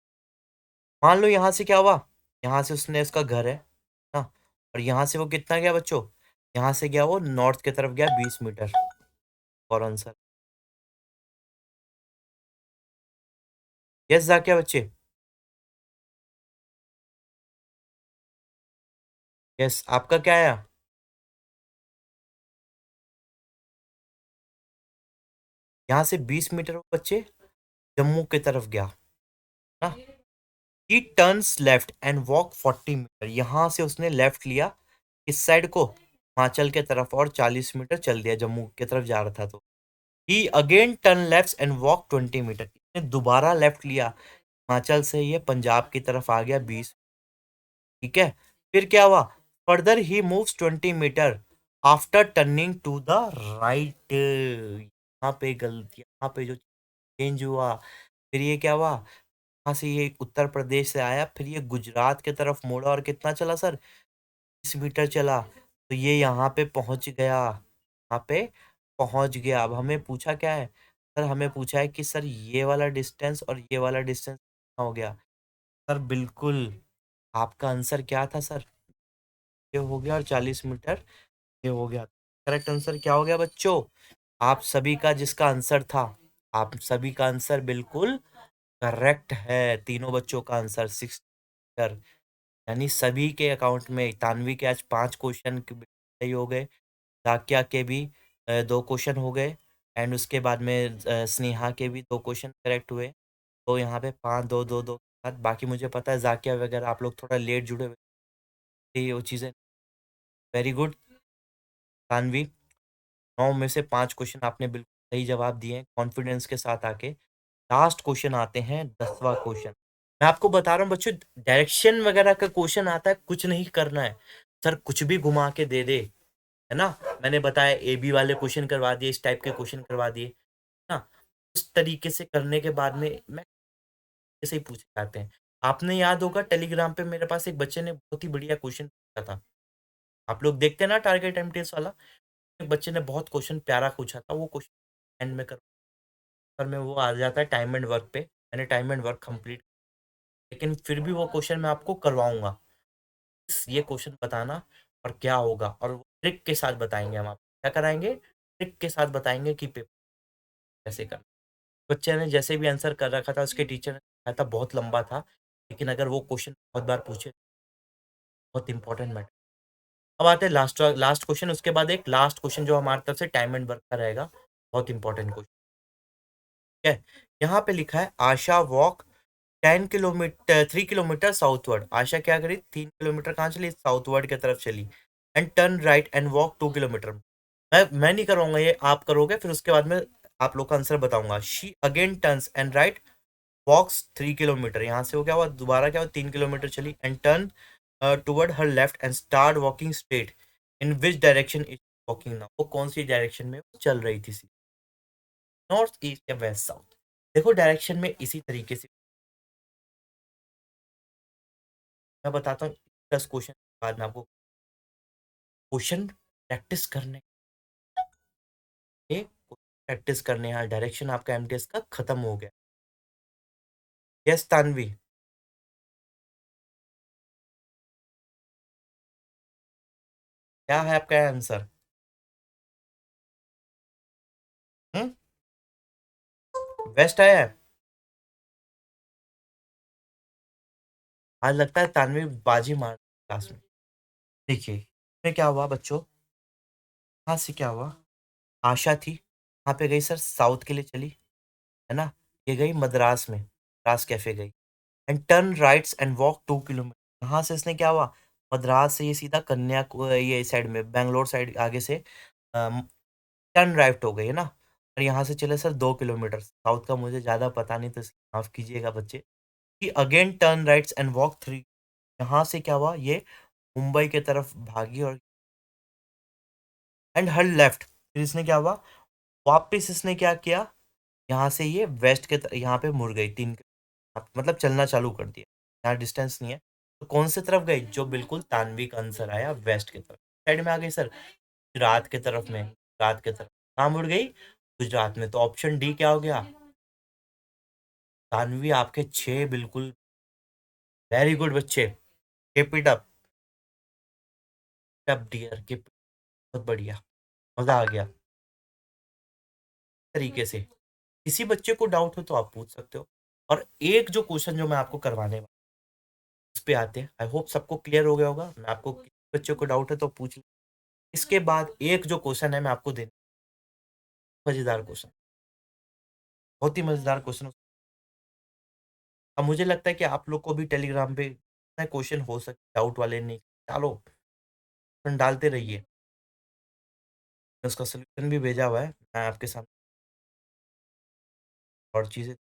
[SPEAKER 1] मान लो यहाँ से क्या हुआ, यहाँ से उसने उसका घर है ना, और यहाँ से वो कितना गया बच्चों, यहाँ से गया वो नॉर्थ की तरफ गया 20 मीटर। और आंसर यस जा क्या बच्चे, यस आपका क्या आया, यहाँ से 20 मीटर बच्चे, जम्मू की तरफ गया ना। He turns left and walk 40 metre, यहाँ से उसने लेफ्ट लिया इस साइड को हिमाचल के तरफ और 40 मीटर चल दिया, जम्मू की तरफ जा रहा था तो। He again turn left and walk 20 metre, इसने दोबारा लेफ्ट लिया, हिमाचल से ये पंजाब की तरफ आ गया 20। ठीक है, फिर क्या हुआ, further he moves 20 metre after turning to the right. यहाँ पे गलती, यहाँ पे जो चेंज हुआ, फिर ये क्या हुआ, वहां से ये उत्तर प्रदेश से आया, फिर ये गुजरात की तरफ मुड़ा और कितना चला सर, 20 मीटर चला, तो ये यहाँ पे पहुंच गया, यहाँ पे पहुंच गया। अब हमें पूछा क्या है सर, हमें पूछा है कि सर ये वाला डिस्टेंस और ये वाला डिस्टेंस कितना हो गया। सर बिल्कुल, आपका आंसर क्या था सर, ये हो गया और 40 मीटर ये हो गया। करेक्ट आंसर क्या हो गया बच्चों, आप सभी का जिसका आंसर था, आप सभी का आंसर बिल्कुल करेक्ट है, तीनों बच्चों का आंसर 6 मीटर। यानी सभी के अकाउंट में, तानवी के आज 5 क्वेश्चन सही हो गए, जाकिया के भी 2 क्वेश्चन हो गए, एंड उसके बाद में स्नेहा के भी 2 क्वेश्चन करेक्ट हुए। तो यहाँ पे 5 2 2 2 के साथ, बाकी मुझे पता है जाकिया वगैरह आप लोग थोड़ा लेट जुड़े हुए थे, वो चीज़ें। वेरी गुड तानवी, 9 में से 5 क्वेश्चन आपने बिल्कुल सही जवाब दिए हैं कॉन्फिडेंस के साथ आके। लास्ट क्वेश्चन आते हैं, 10वां क्वेश्चन। मैं आपको बता रहा हूँ बच्चों, डायरेक्शन वगैरह का क्वेश्चन आता है, कुछ नहीं करना है सर, कुछ भी घुमा के दे दे, है ना। मैंने बताया ए बी वाले क्वेश्चन करवा दिए, इस टाइप के क्वेश्चन करवा दिए ना, उस तरीके से करने के बाद में मैं ऐसे ही पूछे जाते हैं। आपने याद होगा टेलीग्राम पे मेरे पास एक बच्चे ने बहुत ही बढ़िया क्वेश्चन पूछा था, आप लोग देखते हैं ना टारगेट एमटीएस वाला, एक बच्चे ने बहुत क्वेश्चन प्यारा पूछा था, वो क्वेश्चन एंड में कर, पर में वो आ जाता है टाइम एंड वर्क पे, मैंने टाइम एंड वर्क कंप्लीट, लेकिन फिर भी वो क्वेश्चन मैं आपको करवाऊंगा। ये क्वेश्चन बताना और क्या होगा, और वो ट्रिक के साथ बताएंगे, हम आप क्या कराएंगे, ट्रिक के साथ बताएंगे कि पेपर कैसे करना। बच्चे ने जैसे भी आंसर कर रखा था, उसके टीचर ने कहा था बहुत लंबा था, लेकिन अगर वो क्वेश्चन बहुत बार पूछे, बहुत इंपॉर्टेंट मैटर। अब आते हैं लास्ट लास्ट क्वेश्चन, उसके बाद एक लास्ट क्वेश्चन जो हमारी तरफ से टाइम एंड वर्क का रहेगा, बहुत इंपॉर्टेंट क्वेश्चन है। यहाँ पे लिखा है आशा वॉक 10 किलोमीटर 3 किलोमीटर साउथवर्ड, आशा क्या करी, 3 किलोमीटर कहाँ चली, साउथवर्ड की तरफ चली, and turn right and walk 2 kilometre. मैं नहीं करवाऊंगा, ये आप करोगे, फिर उसके बाद में आप लोग का आंसर बताऊंगा। She again turns and right walks 3 kilometre, यहाँ से वो क्या हुआ, दोबारा क्या हुआ, 3 किलोमीटर चली, and turn toward her left and start walking straight, in which direction is walking now, वो कौन सी डायरेक्शन में चल रही थी, नॉर्थ ईस्ट या वेस्ट साउथ। देखो डायरेक्शन में इसी तरीके से मैं बताता हूँ, 10 क्वेश्चन के बाद में आपको क्वेश्चन प्रैक्टिस करने के, प्रैक्टिस करने, यहाँ डायरेक्शन आपका एमटीएस का खत्म हो गया। यस तानवी, क्या है आपका आंसर, हम्म, वेस्ट आया है। आज लगता है तानवी बाजी मार क्लास में। देखिए इसमें क्या हुआ बच्चों, यहाँ से क्या हुआ, आशा थी, यहाँ पे गई सर साउथ के लिए चली, है ना, ये गई मद्रास में, मद्रास कैफे गई, and turn rights and walk 2 kilometre, यहाँ से इसने क्या हुआ, मद्रास से ये सीधा ये साइड में बेंगलोर साइड आगे से टर्न राइट हो गई, है ना, और यहाँ से चले सर 2 किलोमीटर, साउथ का मुझे ज़्यादा पता नहीं तो इसलिए माफ कीजिएगा बच्चे, कि again turn rights and walk 3, यहाँ से क्या हुआ, ये मुंबई के तरफ भागी, और एंड हर लेफ्ट, फिर इसने क्या हुआ, वापस इसने क्या किया, यहाँ से ये वेस्ट के यहाँ पे मुड़ गई, मतलब चलना चालू कर दिया, यहाँ डिस्टेंस नहीं है, तो कौन से तरफ गई, जो बिल्कुल तानवी का आंसर आया, वेस्ट की तरफ, साइड में आ गई सर, गुजरात के तरफ में, गुजरात के तरफ, कहाँ मुड़ गई, गुजरात में, तो ऑप्शन डी क्या हो गया, तानवी आपके 6 बिल्कुल, वेरी गुड बच्चे, keep it up, up dear keep, बहुत बढ़िया, मजा आ गया। इस तरीके से किसी बच्चे को डाउट हो तो आप पूछ सकते हो, और एक जो क्वेश्चन जो मैं आपको करवाने वाला उस पे आते हैं, आई होप सबको क्लियर हो गया होगा, मैं आपको किसी बच्चे को डाउट है तो पूछ ले। इसके बाद एक जो क्वेश्चन है मैं आपको देना, मजेदार क्वेश्चन, बहुत ही मजेदार क्वेश्चन, अब मुझे लगता है कि आप लोग को भी टेलीग्राम पे क्वेश्चन हो सकते डाउट वाले नहीं, डालो, डालते रहिए। उसका सोल्यूशन भी भेजा हुआ है मैं आपके सामने, और चीजें।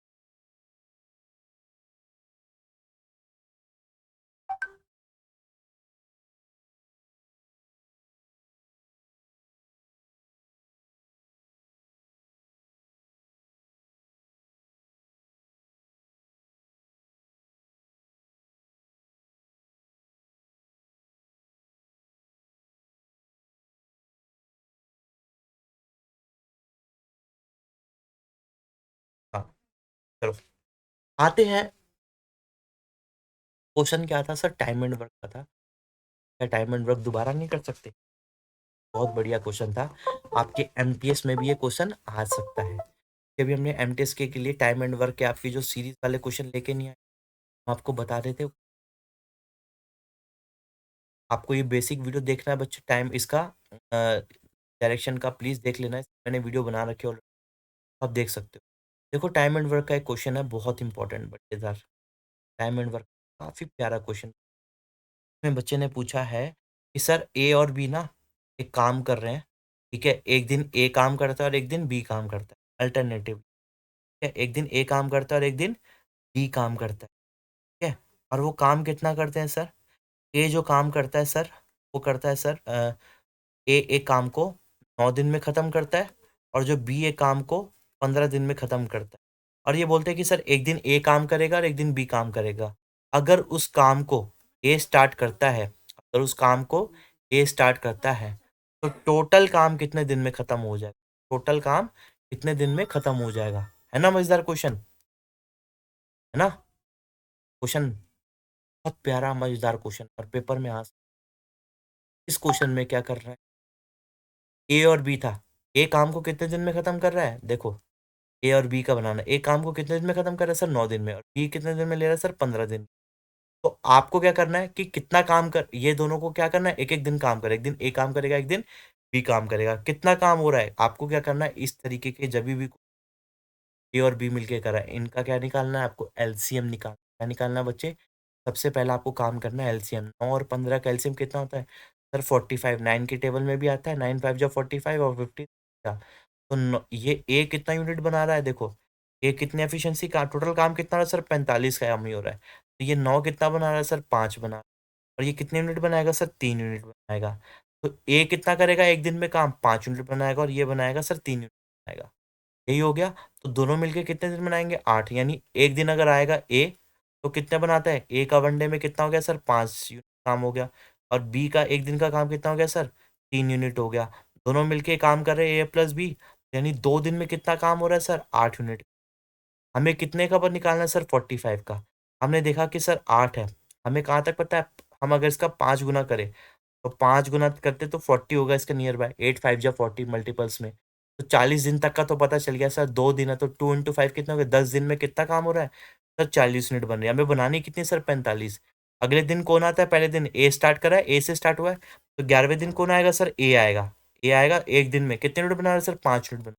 [SPEAKER 1] हाँ, चलो आते हैं। क्वेश्चन क्या था सर? टाइम एंड वर्क का था। क्या टाइम एंड वर्क दोबारा नहीं कर सकते? बहुत बढ़िया क्वेश्चन था। आपके एमटीएस में भी ये क्वेश्चन आ सकता है। अभी हमने एमटीएस के लिए टाइम एंड वर्क के आपकी जो सीरीज वाले क्वेश्चन लेके नहीं आए, हम आपको बता देते। आपको ये बेसिक वीडियो देखना है बच्चे, टाइम इसका डायरेक्शन का प्लीज देख लेना है, मैंने वीडियो बना रखे और आप देख सकते हो। देखो टाइम एंड वर्क का एक क्वेश्चन है बहुत इंपॉर्टेंट बच्चेदार। टाइम एंड वर्क काफी प्यारा क्वेश्चन में बच्चे ने पूछा है कि सर ए और बी ना एक काम कर रहे हैं, ठीक है? एक दिन ए काम करता है और एक दिन बी काम करता है, अल्टरनेटिव। ठीक है, एक दिन ए काम करता है और एक दिन बी काम करता है। ठीक है, और वो काम कितना करते हैं सर? ए जो काम करता है सर, वो करता है सर, ए एक काम को 9 दिन में खत्म करता है, और जो बी एक काम को 15 दिन में खत्म करता है। और ये बोलते हैं कि सर एक दिन ए काम करेगा और एक दिन बी काम करेगा। अगर उस काम को ए स्टार्ट करता है, अगर उस काम को ए स्टार्ट करता है, तो टोटल काम कितने दिन में खत्म हो जाएगा? टोटल काम कितने दिन में खत्म हो जाएगा? है ना मजेदार क्वेश्चन? है ना क्वेश्चन? बहुत प्यारा मजेदार क्वेश्चन, और पेपर में आज इस क्वेश्चन में क्या कर रहा है? ए और बी था। ए काम को कितने दिन में खत्म कर रहा है? देखो, ए और बी का बनाना। ए काम को कितने दिन में खत्म कर रहा है सर? 9 दिन में। और बी कितने दिन में ले रहा है सर? 15 दिन। तो आपको क्या करना है कि कितना काम कर, ये दोनों को क्या करना है? एक एक दिन काम करे, एक दिन ए काम करेगा, एक दिन बी काम करेगा। कितना काम हो रहा है? आपको क्या करना है, इस तरीके के जब भी ए और बी मिलके करा है, इनका क्या निकालना है? आपको एलसीएम निकालना। क्या निकालना है बच्चे? सबसे पहला आपको काम करना है एलसीएम। 9 और 15 का एलसीएम कितना होता है सर? 45। 9 की टेबल में भी आता है, 9 5 जो 45 और 50 का। तो ये ए कितना यूनिट बना रहा है? देखो, ए कितनी एफिशिएंसी का टोटल काम कितना हो रहा है सर? 45 का काम ही हो रहा है। तो ये 9 कितना बना रहा है सर? 5 बना। और ये कितने यूनिट बनाएगा सर? 3 यूनिट बनाएगा। तो ए कितना करेगा एक दिन में काम? 5 यूनिट बनाएगा, और ये बनाएगा सर 3 यूनिट बनाएगा। यही हो गया। तो दोनों मिलके कितने दिन बनाएंगे? 8। यानी एक दिन अगर आएगा ए, तो कितने बनाता है? ए का वनडे में कितना हो गया सर? 5 यूनिट काम हो गया। और बी का एक दिन का काम कितना हो गया सर? 3 यूनिट हो गया। दोनों मिलके काम कर रहे हैं ए प्लस बी, यानी 2 दिन में कितना काम हो रहा है सर? 8 यूनिट। हमें कितने का पर निकालना है सर? 45 का। हमने देखा कि सर 8 है। हमें कहाँ तक पता है? हम अगर इसका 5 गुना करें, तो 5 गुना करते तो 40 होगा इसका नियर बाय। 8 5 जा 40 मल्टीपल्स में। तो 40 दिन तक का तो पता चल गया सर। 2 दिन है तो 2 × 5 कितना हो गया? 10 दिन में कितना काम हो रहा है सर? 40 यूनिट बन रही है। हमें बनानी कितनी सर? 45। अगले दिन कौन आता है? पहले दिन ए स्टार्ट करा है, ए से स्टार्ट हुआ है। तो 11वें दिन कौन आएगा सर? ए आएगा। ए आएगा एक दिन में कितने यूनिट बना रहा है सर? 5 यूनिट बना।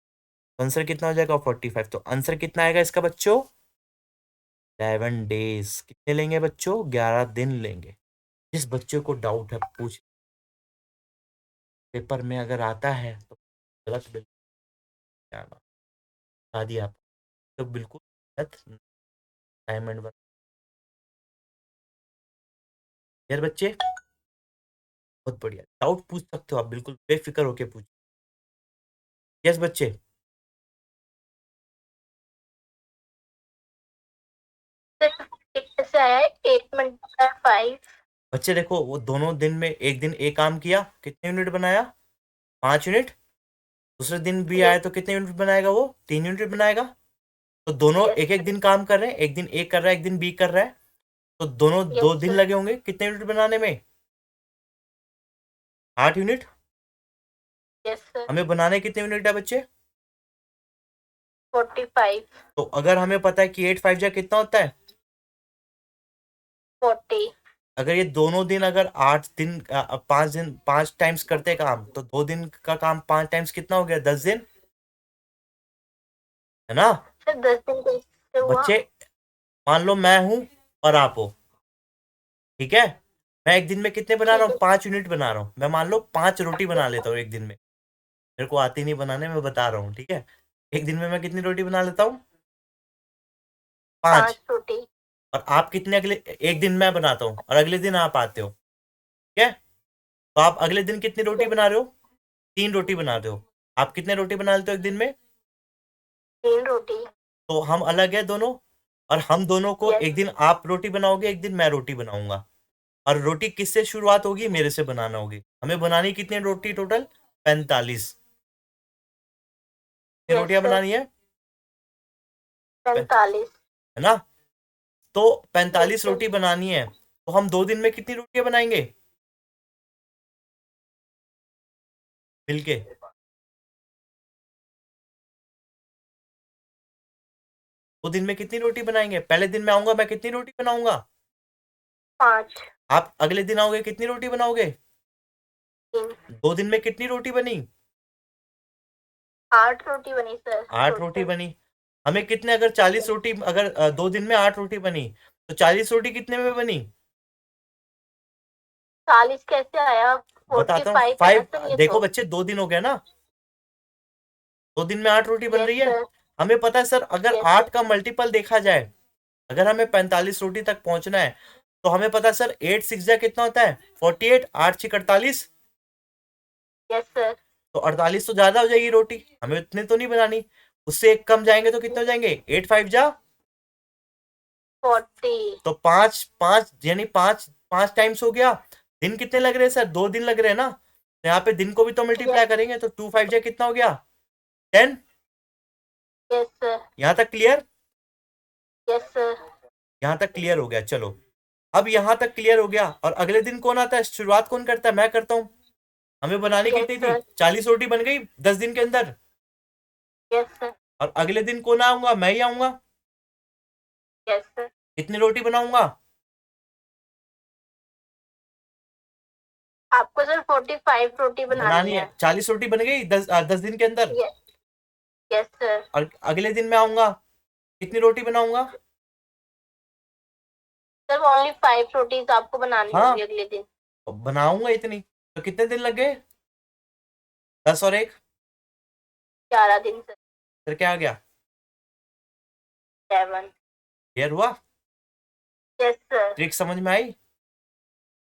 [SPEAKER 1] तो आंसर कितना हो जाएगा? 45। तो आंसर कितना आएगा इसका बच्चों? 11 डेज। कितने लेंगे बच्चों? 11 दिन लेंगे। जिस बच्चे को डाउट है पूछ, पेपर में अगर आता है तो गलत बिल्कुल आना, बता दिया आप तो बिल्कुल गलत। टाइम एंड वर्क यार बच्चे, बहुत बढ़िया। डाउट पूछ सकते हो आप, बिल्कुल बेफिक्र होके पूछ। यस बच्चे।
[SPEAKER 2] सर कैसे आया है 8 × 5?
[SPEAKER 1] बच्चे देखो, वो दोनों दिन में एक दिन एक काम किया, कितने यूनिट बनाया? 5 यूनिट। दूसरे दिन भी आया
[SPEAKER 2] यस।
[SPEAKER 1] तो कितने यूनिट बनाएगा वो? 3 यूनिट बनाएगा। तो दोनों
[SPEAKER 2] यस
[SPEAKER 1] एक एक
[SPEAKER 2] सर।
[SPEAKER 1] दिन काम कर रहे हैं, एक दिन ए कर रहा है, एक दिन बी कर रहा है। तो दोनों
[SPEAKER 2] यस
[SPEAKER 1] 2 दिन
[SPEAKER 2] सर।
[SPEAKER 1] लगे होंगे कितने यूनिट बनाने में? 8 यूनिट।
[SPEAKER 2] Yes sir.
[SPEAKER 1] हमें बनाने कितने यूनिट है बच्चे?
[SPEAKER 2] 45।
[SPEAKER 1] तो अगर हमें पता है कि 8 5 जा कितना होता है,
[SPEAKER 2] 40।
[SPEAKER 1] अगर ये दोनों दिन अगर 8 दिन 5 दिन 5 टाइम्स करते काम, तो 2 दिन का काम 5 टाइम्स कितना हो गया? 10 दिन। है ना
[SPEAKER 2] सर 10 दिन कैसे हुआ?
[SPEAKER 1] बच्चे? मान लो मैं हूं और आप हो, ठीक है। मैं एक दिन में कितने बना रहा
[SPEAKER 2] ठीक
[SPEAKER 1] हूँ?
[SPEAKER 2] है।
[SPEAKER 1] 5 यूनिट बना रहा हूँ। मैं मान लो 5 रोटी बना लेता हूँ एक दिन में। मेरे को आती नहीं बनाने, मैं बता रहा हूँ, ठीक है। एक दिन में मैं कितनी रोटी बना लेता हूँ? 5।
[SPEAKER 2] 5 रोटी।
[SPEAKER 1] और आप कितने अगले एक दिन मैं बनाता हूँ और अगले दिन आप आते हो, ठीक है। तो आप अगले दिन कितनी रोटी
[SPEAKER 2] यस।
[SPEAKER 1] बना रहे हो? 3 रोटी बना रहे हो। आप कितने रोटी बना लेते हो एक दिन में?
[SPEAKER 2] 3 रोटी।
[SPEAKER 1] तो हम अलग है दोनों। और हम दोनों को
[SPEAKER 2] यस।
[SPEAKER 1] एक दिन आप रोटी बनाओगे, एक दिन मैं रोटी बनाऊंगा। और रोटी किससे शुरुआत होगी? मेरे से बनाना होगी। हमें बनानी कितनी रोटी टोटल? 45। कितनी
[SPEAKER 2] यस
[SPEAKER 1] रोटियां
[SPEAKER 2] सर।
[SPEAKER 1] बनानी है?
[SPEAKER 2] 45।
[SPEAKER 1] है ना। तो
[SPEAKER 2] यस
[SPEAKER 1] 45
[SPEAKER 2] सर।
[SPEAKER 1] रोटी बनानी है, तो हम 2 दिन में कितनी रोटियां बनाएंगे मिलके? 2 दिन में कितनी रोटी बनाएंगे? पहले दिन मैं आऊंगा, मैं कितनी रोटी बनाऊंगा?
[SPEAKER 2] 5।
[SPEAKER 1] आप अगले दिन आओगे, कितनी रोटी बनाओगे?
[SPEAKER 2] 3।
[SPEAKER 1] 2 दिन में कितनी रोटी बनी?
[SPEAKER 2] 8 रोटी बनी सर
[SPEAKER 1] आठ रोटी
[SPEAKER 2] टोटल।
[SPEAKER 1] बनी। हमें कितने, अगर 40 रोटी, अगर 2 दिन में 8 रोटी बनी, तो 40 रोटी कितने में बनी?
[SPEAKER 2] 40 कैसे आया? फोर्टी
[SPEAKER 1] बताता हूँ।
[SPEAKER 2] फाइव है ना
[SPEAKER 1] 5।
[SPEAKER 2] सर ये
[SPEAKER 1] देखो
[SPEAKER 2] तो।
[SPEAKER 1] बच्चे, 2 दिन हो गया ना। 2 दिन में 8 रोटी बन
[SPEAKER 2] यस
[SPEAKER 1] रही है।
[SPEAKER 2] सर।
[SPEAKER 1] हमें पता है सर, अगर
[SPEAKER 2] यस सर।
[SPEAKER 1] 8 का मल्टीपल देखा जाए, अगर हमें 45 रोटी तक पहुंचना है, तो हमें पता है सर, 8 6 कितना होता है? 48। 8 6 48।
[SPEAKER 2] Yes sir.
[SPEAKER 1] तो 48 तो ज्यादा हो जाएगी रोटी, हमें इतने तो नहीं बनानी। उससे एक कम जाएंगे तो कितने हो जाएंगे? 8 5
[SPEAKER 2] 40।
[SPEAKER 1] तो 5 5 यानी 5 5 टाइम्स हो गया। दिन कितने लग रहे हैं सर? 2 दिन लग रहे हैं ना। तो यहाँ पे दिन को भी तो मल्टीप्लाई
[SPEAKER 2] यस।
[SPEAKER 1] करेंगे, तो 2 5 कितना हो गया? 10।
[SPEAKER 2] Yes sir.
[SPEAKER 1] यहाँ तक क्लियर?
[SPEAKER 2] Yes sir.
[SPEAKER 1] यहाँ तक क्लियर हो गया, चलो। अब यहाँ तक क्लियर हो गया, और अगले दिन कौन आता है? शुरुआत कौन करता है? मैं करता हूँ। हमें बनानी
[SPEAKER 2] यस
[SPEAKER 1] कितनी थी?
[SPEAKER 2] सर।
[SPEAKER 1] 40 रोटी बन गई 10 दिन के अंदर।
[SPEAKER 2] Yes sir.
[SPEAKER 1] और अगले दिन कौन आऊंगा? मैं ही आऊंगा।
[SPEAKER 2] Yes sir.
[SPEAKER 1] कितनी रोटी बनाऊंगा?
[SPEAKER 2] आपको सर 45 रोटी बनानी
[SPEAKER 1] बनानी है।
[SPEAKER 2] है।
[SPEAKER 1] 40 रोटी बन गई 10 दिन के अंदर।
[SPEAKER 2] यस। Yes sir.
[SPEAKER 1] और अगले दिन मैं आऊंगा, कितनी रोटी बनाऊंगा?
[SPEAKER 2] सर ओनली 5 रोटीज आपको बनानी
[SPEAKER 1] हाँ,
[SPEAKER 2] होगी अगले दिन।
[SPEAKER 1] तो बनाऊंगा इतनी। तो कितने दिन लग गए? 10 और 1,
[SPEAKER 2] 11 दिन सर।
[SPEAKER 1] फिर क्या आ गया?
[SPEAKER 2] 7।
[SPEAKER 1] क्लियर हुआ?
[SPEAKER 2] Yes sir.
[SPEAKER 1] ट्रिक समझ में आई?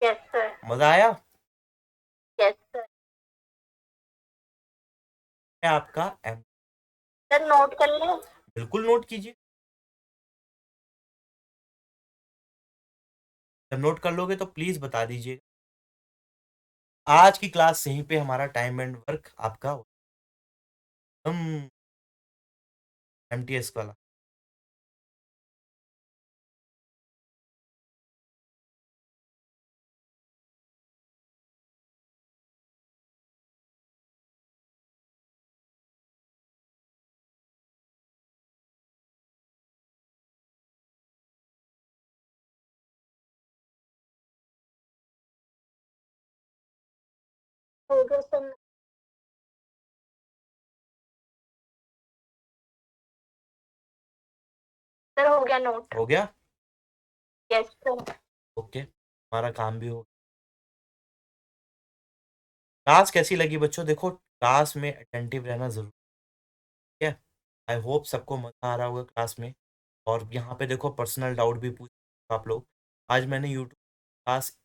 [SPEAKER 2] Yes sir.
[SPEAKER 1] मजा आया?
[SPEAKER 2] Yes sir.
[SPEAKER 1] है आपका एम।
[SPEAKER 2] सर नोट कर लें।
[SPEAKER 1] बिल्कुल नोट कीजिए। जब नोट कर लोगे तो प्लीज बता दीजिए। आज की क्लास यहीं पे हमारा टाइम एंड वर्क आपका एमटीएस वाला।
[SPEAKER 2] हो गया सर। सर हो गया नोट।
[SPEAKER 1] हो गया?
[SPEAKER 2] Yes sir.
[SPEAKER 1] ओके, हमारा काम भी हो। क्लास कैसी लगी बच्चों? देखो, क्लास में अटेंटिव रहना जरूरी है। आई होप सबको मजा आ रहा होगा क्लास में। और यहाँ पे देखो, पर्सनल डाउट भी पूछ आप लोग। आज मैंने यूट्यूब क्लास